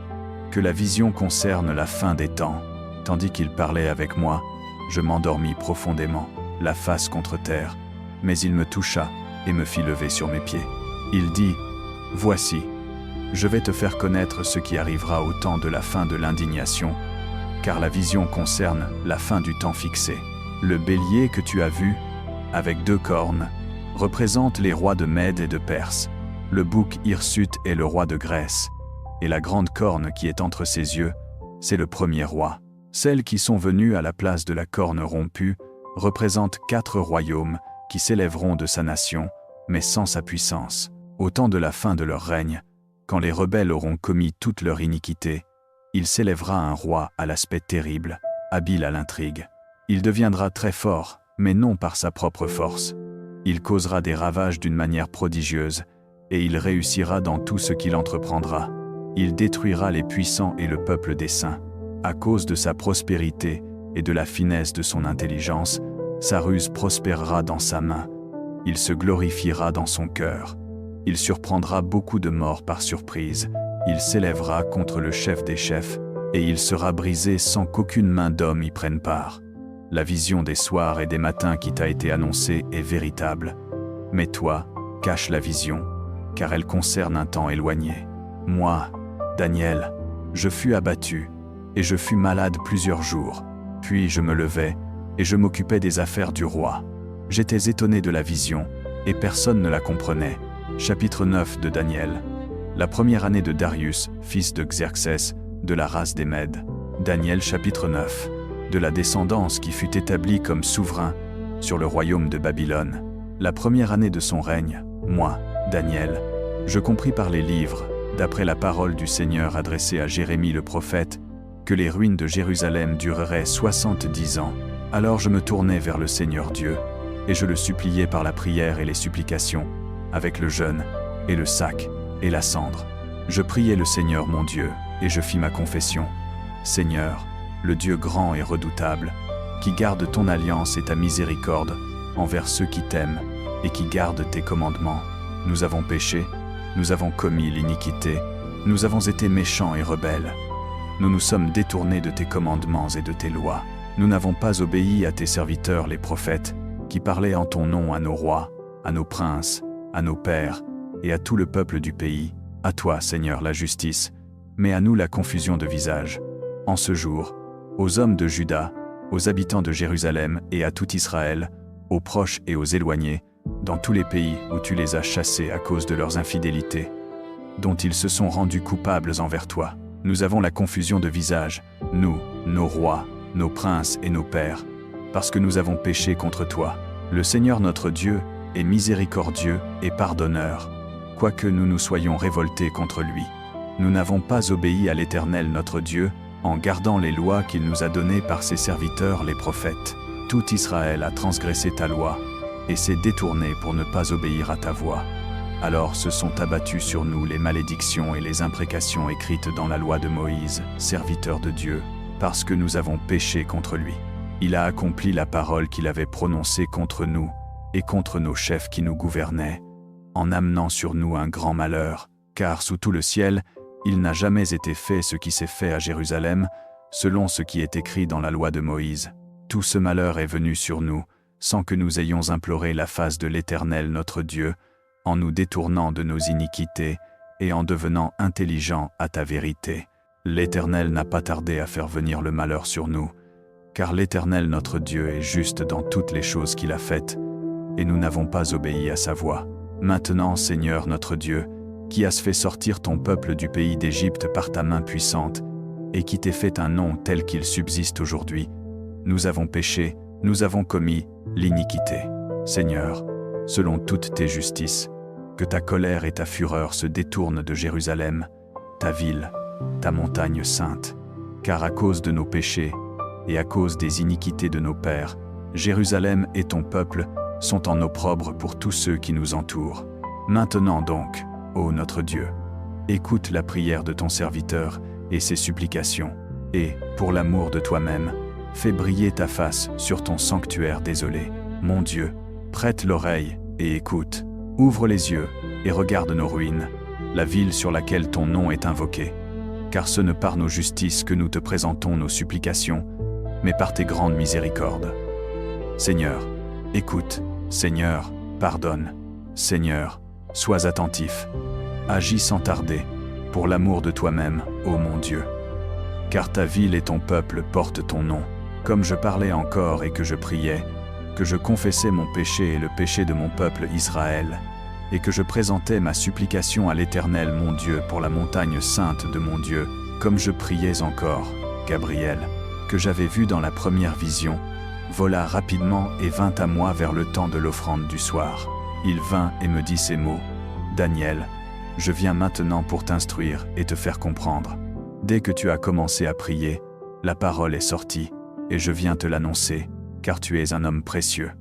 Speaker 1: que la vision concerne la fin des temps. Tandis qu'il parlait avec moi, je m'endormis profondément, la face contre terre, mais il me toucha et me fit lever sur mes pieds. Il dit: Voici, je vais te faire connaître ce qui arrivera au temps de la fin de l'indignation, car la vision concerne la fin du temps fixé. Le bélier que tu as vu, avec 2 cornes, représente les rois de Mède et de Perse. Le bouc hirsute est le roi de Grèce, et la grande corne qui est entre ses yeux, c'est le premier roi. Celles qui sont venues à la place de la corne rompue représentent 4 royaumes qui s'élèveront de sa nation, mais sans sa puissance. Au temps de la fin de leur règne, quand les rebelles auront commis toute leur iniquité, il s'élèvera un roi à l'aspect terrible, habile à l'intrigue. Il deviendra très fort, mais non par sa propre force. Il causera des ravages d'une manière prodigieuse, et il réussira dans tout ce qu'il entreprendra. Il détruira les puissants et le peuple des saints. À cause de sa prospérité et de la finesse de son intelligence, sa ruse prospérera dans sa main. Il se glorifiera dans son cœur. Il surprendra beaucoup de morts par surprise. Il s'élèvera contre le chef des chefs, et il sera brisé sans qu'aucune main d'homme y prenne part. La vision des soirs et des matins qui t'a été annoncée est véritable. Mais toi, cache la vision, car elle concerne un temps éloigné. Moi, Daniel, je fus abattu, et je fus malade plusieurs jours. Puis je me levai, et je m'occupais des affaires du roi. J'étais étonné de la vision, et personne ne la comprenait. Chapitre 9 de Daniel. La première année de Darius, fils de Xerxès, de la race des Mèdes. Daniel chapitre 9. De la descendance qui fut établie comme souverain sur le royaume de Babylone. La première année de son règne, moi, Daniel, je compris par les livres, d'après la parole du Seigneur adressée à Jérémie le prophète, que les ruines de Jérusalem dureraient 70 ans. Alors je me tournai vers le Seigneur Dieu, et je le suppliai par la prière et les supplications, avec le jeûne, et le sac, et la cendre. Je priai le Seigneur mon Dieu, et je fis ma confession. Seigneur, le Dieu grand et redoutable, qui garde ton alliance et ta miséricorde envers ceux qui t'aiment, et qui gardent tes commandements. Nous avons péché, nous avons commis l'iniquité, nous avons été méchants et rebelles. Nous nous sommes détournés de tes commandements et de tes lois. Nous n'avons pas obéi à tes serviteurs les prophètes, qui parlaient en ton nom à nos rois, à nos princes, à nos pères, et à tout le peuple du pays. À toi, Seigneur, la justice, mais à nous la confusion de visage. En ce jour, aux hommes de Juda, aux habitants de Jérusalem et à tout Israël, aux proches et aux éloignés, dans tous les pays où tu les as chassés à cause de leurs infidélités, dont ils se sont rendus coupables envers toi. Nous avons la confusion de visage, nous, nos rois, nos princes et nos pères, parce que nous avons péché contre toi. Le Seigneur notre Dieu est miséricordieux et pardonneur, quoique nous nous soyons révoltés contre lui. Nous n'avons pas obéi à l'Éternel notre Dieu, en gardant les lois qu'il nous a données par ses serviteurs les prophètes. Tout Israël a transgressé ta loi, et s'est détourné pour ne pas obéir à ta voix. Alors se sont abattues sur nous les malédictions et les imprécations écrites dans la loi de Moïse, serviteur de Dieu, parce que nous avons péché contre lui. Il a accompli la parole qu'il avait prononcée contre nous, et contre nos chefs qui nous gouvernaient, en amenant sur nous un grand malheur, car sous tout le ciel, il n'a jamais été fait ce qui s'est fait à Jérusalem, selon ce qui est écrit dans la loi de Moïse. Tout ce malheur est venu sur nous, sans que nous ayons imploré la face de l'Éternel notre Dieu, en nous détournant de nos iniquités et en devenant intelligents à ta vérité. L'Éternel n'a pas tardé à faire venir le malheur sur nous, car l'Éternel notre Dieu est juste dans toutes les choses qu'il a faites, et nous n'avons pas obéi à sa voix. Maintenant, Seigneur notre Dieu, qui has fait sortir ton peuple du pays d'Égypte par ta main puissante, et qui t'ait fait un nom tel qu'il subsiste aujourd'hui, nous avons péché, nous avons commis l'iniquité. Seigneur, selon toutes tes justices, que ta colère et ta fureur se détournent de Jérusalem, ta ville, ta montagne sainte, car à cause de nos péchés et à cause des iniquités de nos pères, Jérusalem et ton peuple sont en opprobre pour tous ceux qui nous entourent. Maintenant donc, ô notre Dieu, écoute la prière de ton serviteur et ses supplications, et, pour l'amour de toi-même, fais briller ta face sur ton sanctuaire désolé. Mon Dieu, prête l'oreille et écoute. Ouvre les yeux et regarde nos ruines, la ville sur laquelle ton nom est invoqué. Car ce n'est par nos justices que nous te présentons nos supplications, mais par tes grandes miséricordes. Seigneur, écoute. Seigneur, pardonne. Seigneur, sois attentif. Agis sans tarder, pour l'amour de toi-même, ô mon Dieu. Car ta ville et ton peuple portent ton nom. Comme je parlais encore et que je priais, que je confessais mon péché et le péché de mon peuple Israël, et que je présentais ma supplication à l'Éternel mon Dieu pour la montagne sainte de mon Dieu, comme je priais encore, Gabriel, que j'avais vu dans la première vision, vola rapidement et vint à moi vers le temps de l'offrande du soir. Il vint et me dit ces mots, « Daniel, je viens maintenant pour t'instruire et te faire comprendre. Dès que tu as commencé à prier, la parole est sortie, et je viens te l'annoncer, car tu es un homme précieux.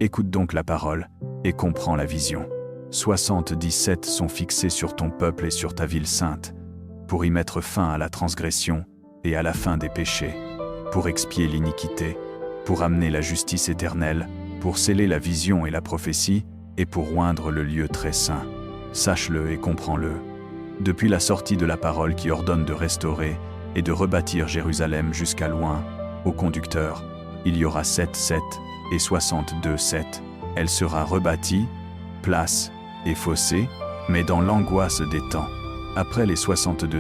Speaker 1: Écoute donc la parole, et comprends la vision. 77 sont fixés sur ton peuple et sur ta ville sainte, pour y mettre fin à la transgression et à la fin des péchés, pour expier l'iniquité, pour amener la justice éternelle, pour sceller la vision et la prophétie, et pour oindre le lieu très saint. Sache-le et comprends-le. Depuis la sortie de la parole qui ordonne de restaurer et de rebâtir Jérusalem jusqu'à loin, au conducteur, il y aura 7 et 62 Elle sera rebâtie, place et fossé, mais dans l'angoisse des temps. Après les 62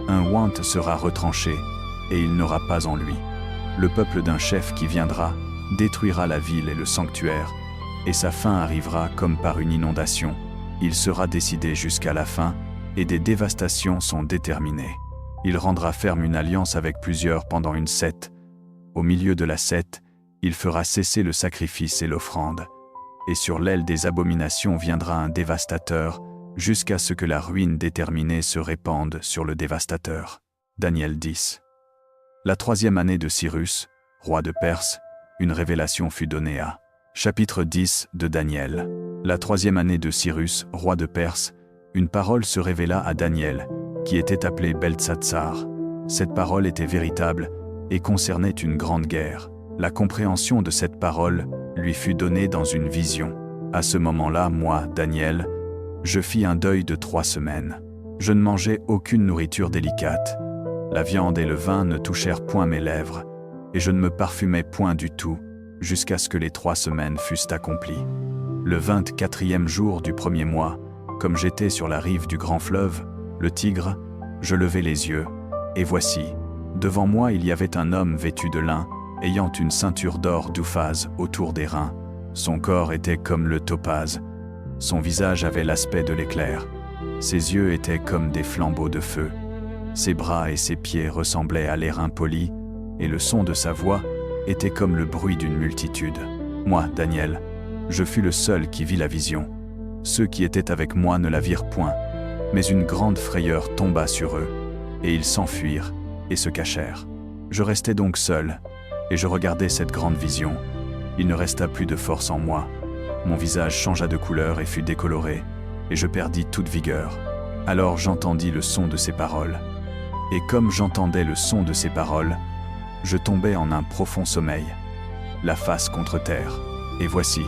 Speaker 1: un ouant sera retranché, et il n'aura pas en lui. Le peuple d'un chef qui viendra, détruira la ville et le sanctuaire, et sa fin arrivera comme par une inondation. Il sera décidé jusqu'à la fin, et des dévastations sont déterminées. Il rendra ferme une alliance avec plusieurs pendant une septe. Au milieu de la septe, il fera cesser le sacrifice et l'offrande. Et sur l'aile des abominations viendra un dévastateur, jusqu'à ce que la ruine déterminée se répande sur le dévastateur. Daniel 10. La 3e année de Cyrus, roi de Perse, une révélation fut donnée à. Chapitre 10 de Daniel. La 3e année de Cyrus, roi de Perse, une parole se révéla à Daniel, qui était appelé Beltsatsar. Cette parole était véritable et concernait une grande guerre. La compréhension de cette parole lui fut donnée dans une vision. À ce moment-là, moi, Daniel, je fis un deuil de 3 semaines. Je ne mangeai aucune nourriture délicate. La viande et le vin ne touchèrent point mes lèvres, et je ne me parfumai point du tout, jusqu'à ce que les 3 semaines fussent accomplies. Le 24e jour du 1er mois, comme j'étais sur la rive du grand fleuve, le Tigre, je levai les yeux, et voici, devant moi il y avait un homme vêtu de lin, ayant une ceinture d'or d'Ouphaz autour des reins. Son corps était comme le topaze, son visage avait l'aspect de l'éclair, ses yeux étaient comme des flambeaux de feu, ses bras et ses pieds ressemblaient à l'airain poli, et le son de sa voix était comme le bruit d'une multitude. Moi, Daniel, je fus le seul qui vit la vision. Ceux qui étaient avec moi ne la virent point, mais une grande frayeur tomba sur eux, et ils s'enfuirent et se cachèrent. Je restai donc seul, et je regardai cette grande vision. Il ne resta plus de force en moi. Mon visage changea de couleur et fut décoloré, et je perdis toute vigueur. Alors j'entendis le son de ces paroles. Et comme j'entendais le son de ces paroles, je tombai en un profond sommeil, la face contre terre. Et voici,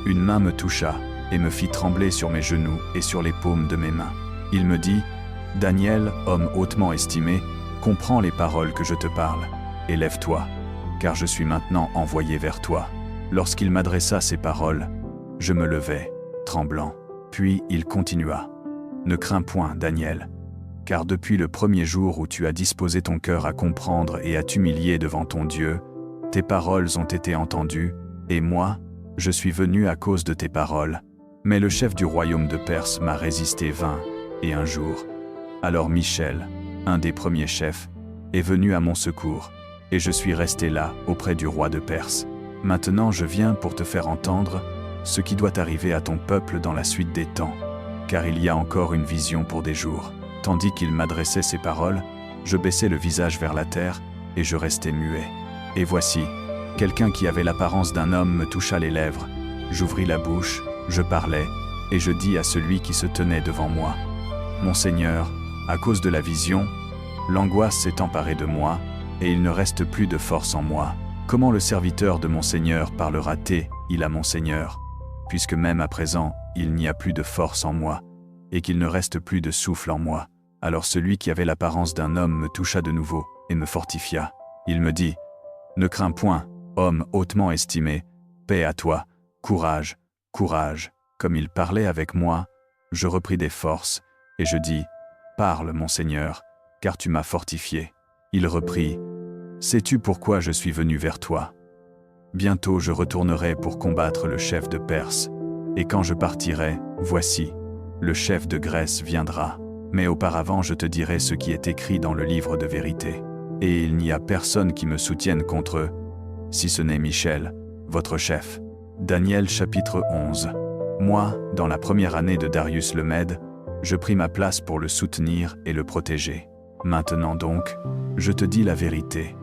Speaker 1: une main me toucha et me fit trembler sur mes genoux et sur les paumes de mes mains. Il me dit, « Daniel, homme hautement estimé, comprends les paroles que je te parle, et lève-toi, car je suis maintenant envoyé vers toi. » Lorsqu'il m'adressa ces paroles, je me levai, tremblant. Puis il continua, « Ne crains point, Daniel, car depuis le premier jour où tu as disposé ton cœur à comprendre et à t'humilier devant ton Dieu, tes paroles ont été entendues, et moi, je suis venu à cause de tes paroles. Mais le chef du royaume de Perse m'a résisté 21 jours. Alors Michel, un des premiers chefs, est venu à mon secours, et je suis resté là, auprès du roi de Perse. Maintenant je viens pour te faire entendre ce qui doit arriver à ton peuple dans la suite des temps, car il y a encore une vision pour des jours. » Tandis qu'il m'adressait ces paroles, je baissai le visage vers la terre, et je restai muet. Et voici, quelqu'un qui avait l'apparence d'un homme me toucha les lèvres. J'ouvris la bouche, je parlais, et je dis à celui qui se tenait devant moi, « Mon Seigneur, à cause de la vision, l'angoisse s'est emparée de moi, et il ne reste plus de force en moi. Comment le serviteur de mon Seigneur parlera-t-il à mon Seigneur, puisque même à présent, il n'y a plus de force en moi, et qu'il ne reste plus de souffle en moi. » Alors celui qui avait l'apparence d'un homme me toucha de nouveau et me fortifia. Il me dit, « Ne crains point, homme hautement estimé, paix à toi, courage, courage. » Comme il parlait avec moi, je repris des forces, et je dis, « Parle, mon Seigneur, car tu m'as fortifié. » Il reprit, « Sais-tu pourquoi je suis venu vers toi? Bientôt je retournerai pour combattre le chef de Perse, et quand je partirai, voici, le chef de Grèce viendra. Mais auparavant je te dirai ce qui est écrit dans le livre de vérité. Et il n'y a personne qui me soutienne contre eux, si ce n'est Michel, votre chef. » Daniel chapitre 11. Moi, dans la première année de Darius le Mède, je pris ma place pour le soutenir et le protéger. Maintenant donc, je te dis la vérité.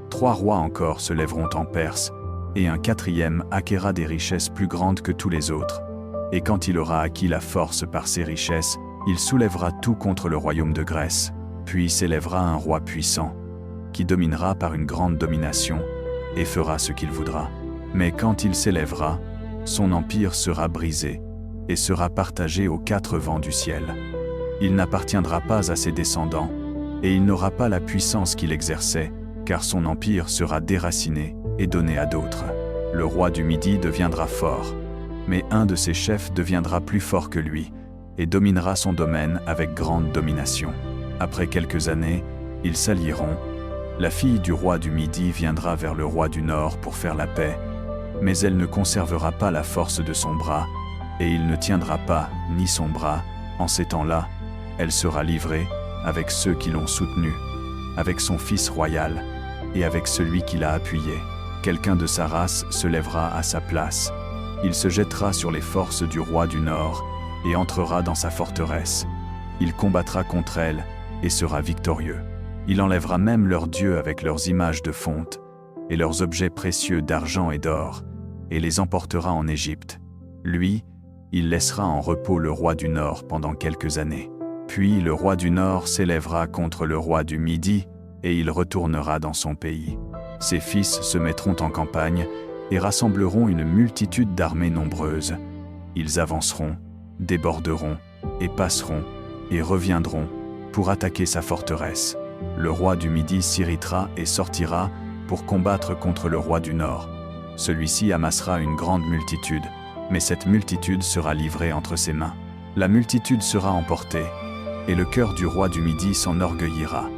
Speaker 1: 3 rois encore se lèveront en Perse, et un 4e acquérera des richesses plus grandes que tous les autres. Et quand il aura acquis la force par ses richesses, il soulèvera tout contre le royaume de Grèce, puis s'élèvera un roi puissant, qui dominera par une grande domination, et fera ce qu'il voudra. Mais quand il s'élèvera, son empire sera brisé, et sera partagé aux 4 vents du ciel. Il n'appartiendra pas à ses descendants, et il n'aura pas la puissance qu'il exerçait, car son empire sera déraciné et donné à d'autres. Le roi du Midi deviendra fort, mais un de ses chefs deviendra plus fort que lui, et dominera son domaine avec grande domination. Après quelques années, ils s'allieront. La fille du roi du Midi viendra vers le roi du Nord pour faire la paix, mais elle ne conservera pas la force de son bras, et il ne tiendra pas, ni son bras. En ces temps-là, elle sera livrée, avec ceux qui l'ont soutenue, avec son fils royal et avec celui qui l'a appuyé. Quelqu'un de sa race se lèvera à sa place. Il se jettera sur les forces du roi du Nord et entrera dans sa forteresse. Il combattra contre elle et sera victorieux. Il enlèvera même leurs dieux avec leurs images de fonte et leurs objets précieux d'argent et d'or, et les emportera en Égypte. Lui, il laissera en repos le roi du Nord pendant quelques années. Puis le roi du Nord s'élèvera contre le roi du Midi, et il retournera dans son pays. Ses fils se mettront en campagne et rassembleront une multitude d'armées nombreuses. Ils avanceront, déborderont, et passeront, et reviendront, pour attaquer sa forteresse. Le roi du Midi s'irritera et sortira pour combattre contre le roi du Nord. Celui-ci amassera une grande multitude, mais cette multitude sera livrée entre ses mains. La multitude sera emportée, et le cœur du roi du Midi s'enorgueillira.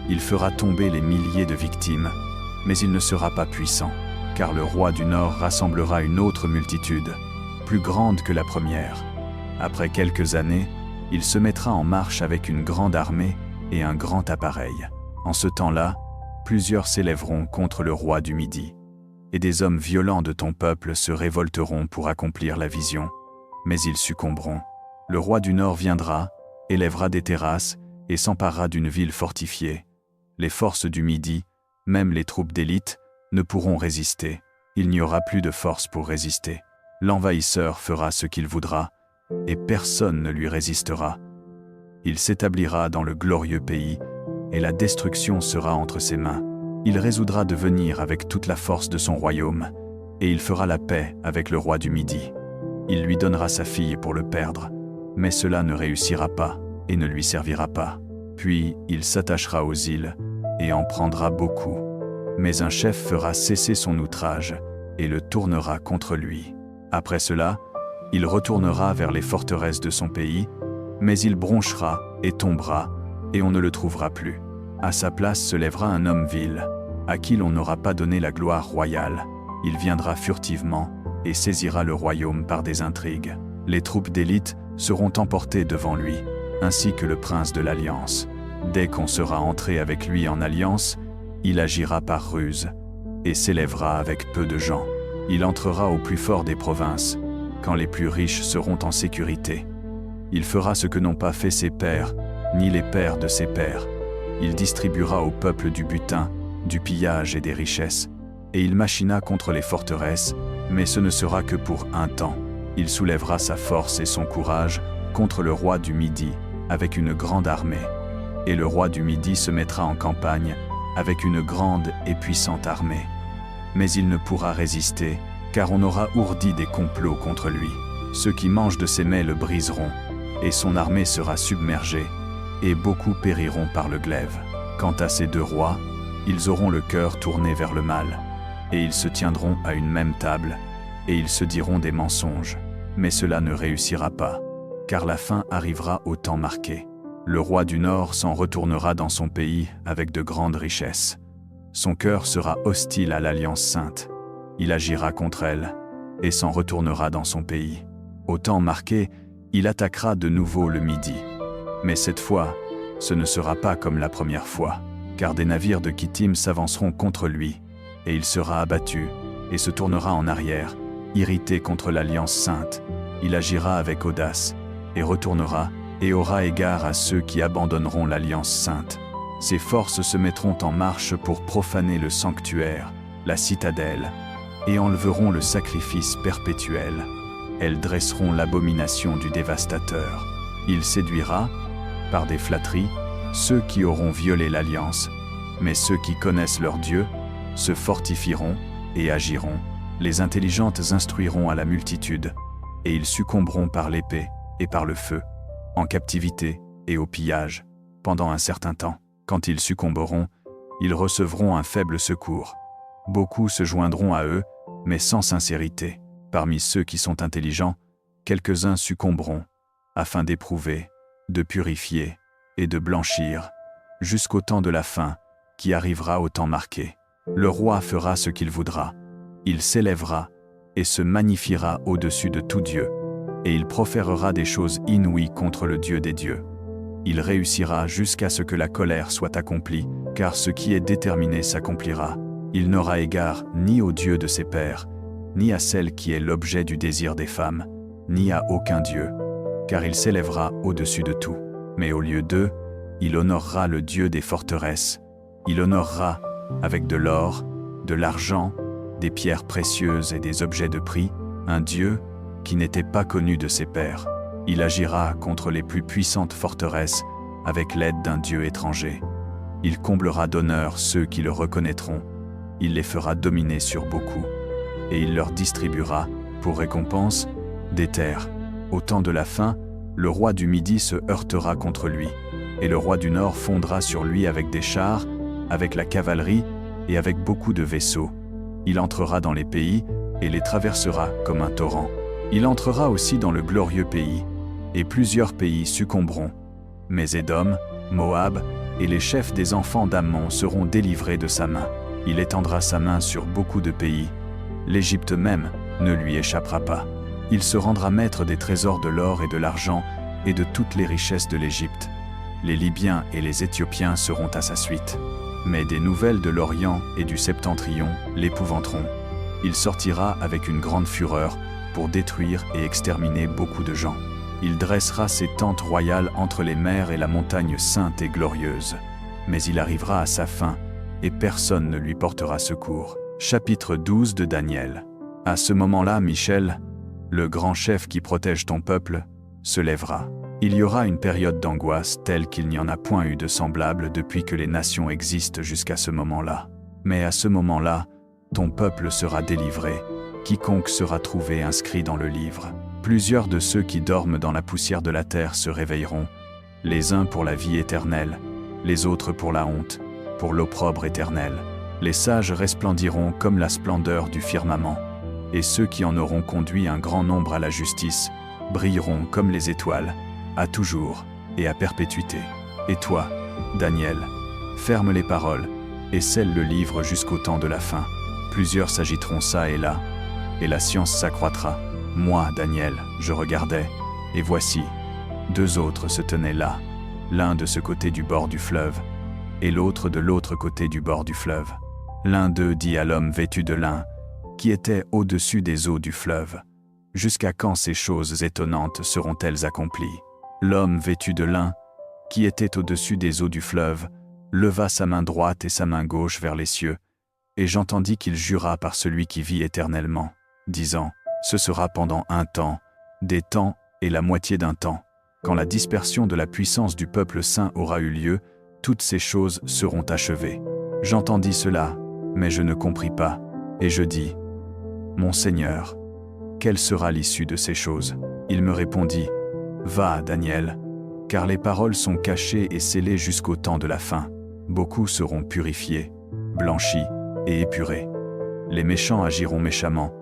Speaker 1: Il fera tomber les milliers de victimes, mais il ne sera pas puissant, car le roi du Nord rassemblera une autre multitude, plus grande que la première. Après quelques années, il se mettra en marche avec une grande armée et un grand appareil. En ce temps-là, plusieurs s'élèveront contre le roi du Midi, et des hommes violents de ton peuple se révolteront pour accomplir la vision, mais ils succomberont. Le roi du Nord viendra, élèvera des terrasses et s'emparera d'une ville fortifiée. Les forces du Midi, même les troupes d'élite, ne pourront résister. Il n'y aura plus de force pour résister. L'envahisseur fera ce qu'il voudra, et personne ne lui résistera. Il s'établira dans le glorieux pays, et la destruction sera entre ses mains. Il résoudra de venir avec toute la force de son royaume, et il fera la paix avec le roi du Midi. Il lui donnera sa fille pour le perdre, mais cela ne réussira pas et ne lui servira pas. Puis il s'attachera aux îles et en prendra beaucoup. Mais un chef fera cesser son outrage et le tournera contre lui. Après cela, il retournera vers les forteresses de son pays, mais il bronchera et tombera, et on ne le trouvera plus. À sa place se lèvera un homme vil, à qui l'on n'aura pas donné la gloire royale. Il viendra furtivement et saisira le royaume par des intrigues. Les troupes d'élite seront emportées devant lui, ainsi que le prince de l'Alliance. Dès qu'on sera entré avec lui en alliance, il agira par ruse et s'élèvera avec peu de gens. Il entrera au plus fort des provinces, quand les plus riches seront en sécurité. Il fera ce que n'ont pas fait ses pères, ni les pères de ses pères. Il distribuera au peuple du butin, du pillage et des richesses, et il machina contre les forteresses, mais ce ne sera que pour un temps. Il soulèvera sa force et son courage contre le roi du Midi, avec une grande armée. Et le roi du Midi se mettra en campagne, avec une grande et puissante armée. Mais il ne pourra résister, car on aura ourdi des complots contre lui. Ceux qui mangent de ses mets le briseront, et son armée sera submergée, et beaucoup périront par le glaive. Quant à ces deux rois, ils auront le cœur tourné vers le mal, et ils se tiendront à une même table, et ils se diront des mensonges. Mais cela ne réussira pas, car la fin arrivera au temps marqué. Le roi du Nord s'en retournera dans son pays avec de grandes richesses. Son cœur sera hostile à l'Alliance sainte. Il agira contre elle, et s'en retournera dans son pays. Au temps marqué, il attaquera de nouveau le Midi. Mais cette fois, ce ne sera pas comme la première fois, car des navires de Kittim s'avanceront contre lui, et il sera abattu, et se tournera en arrière, irrité contre l'Alliance sainte. Il agira avec audace, et retournera, et aura égard à ceux qui abandonneront l'Alliance sainte. Ses forces se mettront en marche pour profaner le sanctuaire, la citadelle, et enleveront le sacrifice perpétuel. Elles dresseront l'abomination du dévastateur. Il séduira, par des flatteries, ceux qui auront violé l'alliance, mais ceux qui connaissent leur Dieu se fortifieront et agiront. Les intelligentes instruiront à la multitude, et ils succomberont par l'épée et par le feu, en captivité et au pillage, pendant un certain temps. Quand ils succomberont, ils recevront un faible secours. Beaucoup se joindront à eux, mais sans sincérité. Parmi ceux qui sont intelligents, quelques-uns succomberont, afin d'éprouver, de purifier et de blanchir, jusqu'au temps de la fin, qui arrivera au temps marqué. Le roi fera ce qu'il voudra. Il s'élèvera et se magnifiera au-dessus de tout Dieu, et il proférera des choses inouïes contre le Dieu des dieux. Il réussira jusqu'à ce que la colère soit accomplie, car ce qui est déterminé s'accomplira. Il n'aura égard ni au Dieu de ses pères, ni à celle qui est l'objet du désir des femmes, ni à aucun Dieu, car il s'élèvera au-dessus de tout. Mais au lieu d'eux, il honorera le Dieu des forteresses. Il honorera, avec de l'or, de l'argent, des pierres précieuses et des objets de prix, un Dieu qui n'était pas connu de ses pères. Il agira contre les plus puissantes forteresses avec l'aide d'un Dieu étranger. Il comblera d'honneur ceux qui le reconnaîtront. Il les fera dominer sur beaucoup. Et il leur distribuera, pour récompense, des terres. Au temps de la fin, le roi du Midi se heurtera contre lui, et le roi du Nord fondra sur lui avec des chars, avec la cavalerie et avec beaucoup de vaisseaux. Il entrera dans les pays et les traversera comme un torrent. Il entrera aussi dans le glorieux pays, et plusieurs pays succomberont. Mais Édom, Moab et les chefs des enfants d'Ammon seront délivrés de sa main. Il étendra sa main sur beaucoup de pays. L'Égypte même ne lui échappera pas. Il se rendra maître des trésors de l'or et de l'argent et de toutes les richesses de l'Égypte. Les Libyens et les Éthiopiens seront à sa suite. Mais des nouvelles de l'Orient et du Septentrion l'épouvanteront. Il sortira avec une grande fureur pour détruire et exterminer beaucoup de gens. Il dressera ses tentes royales entre les mers et la montagne sainte et glorieuse. Mais il arrivera à sa fin, et personne ne lui portera secours. Chapitre 12 de Daniel. À ce moment-là, Michel, le grand chef qui protège ton peuple, se lèvera. Il y aura une période d'angoisse telle qu'il n'y en a point eu de semblable depuis que les nations existent jusqu'à ce moment-là. Mais à ce moment-là, ton peuple sera délivré, quiconque sera trouvé inscrit dans le livre. Plusieurs de ceux qui dorment dans la poussière de la terre se réveilleront, les uns pour la vie éternelle, les autres pour la honte, pour l'opprobre éternel. Les sages resplendiront comme la splendeur du firmament, et ceux qui en auront conduit un grand nombre à la justice brilleront comme les étoiles, à toujours et à perpétuité. Et toi, Daniel, ferme les paroles et scelle le livre jusqu'au temps de la fin. Plusieurs s'agiteront çà et là, et la science s'accroîtra. Moi, Daniel, je regardais, et voici, deux autres se tenaient là, l'un de ce côté du bord du fleuve, et l'autre de l'autre côté du bord du fleuve. L'un d'eux dit à l'homme vêtu de lin, qui était au-dessus des eaux du fleuve, « Jusqu'à quand ces choses étonnantes seront-elles accomplies ?» L'homme vêtu de lin, qui était au-dessus des eaux du fleuve, leva sa main droite et sa main gauche vers les cieux, et j'entendis qu'il jura par celui qui vit éternellement, disant, « Ce sera pendant un temps, des temps et la moitié d'un temps. Quand la dispersion de la puissance du peuple saint aura eu lieu, toutes ces choses seront achevées. » J'entendis cela, mais je ne compris pas, et je dis, « Mon Seigneur, quelle sera l'issue de ces choses ?» Il me répondit, « Va, Daniel, car les paroles sont cachées et scellées jusqu'au temps de la fin. Beaucoup seront purifiés, blanchis et épurés. Les méchants agiront méchamment,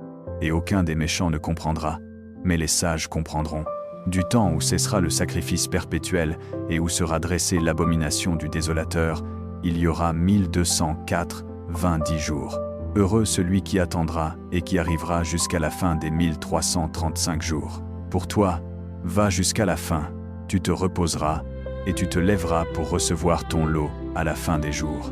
Speaker 1: et aucun des méchants ne comprendra, mais les sages comprendront. Du temps où cessera le sacrifice perpétuel et où sera dressée l'abomination du désolateur, il y aura 1290 jours. Heureux celui qui attendra et qui arrivera jusqu'à la fin des 1335 jours. Pour toi, va jusqu'à la fin, tu te reposeras, et tu te lèveras pour recevoir ton lot à la fin des jours.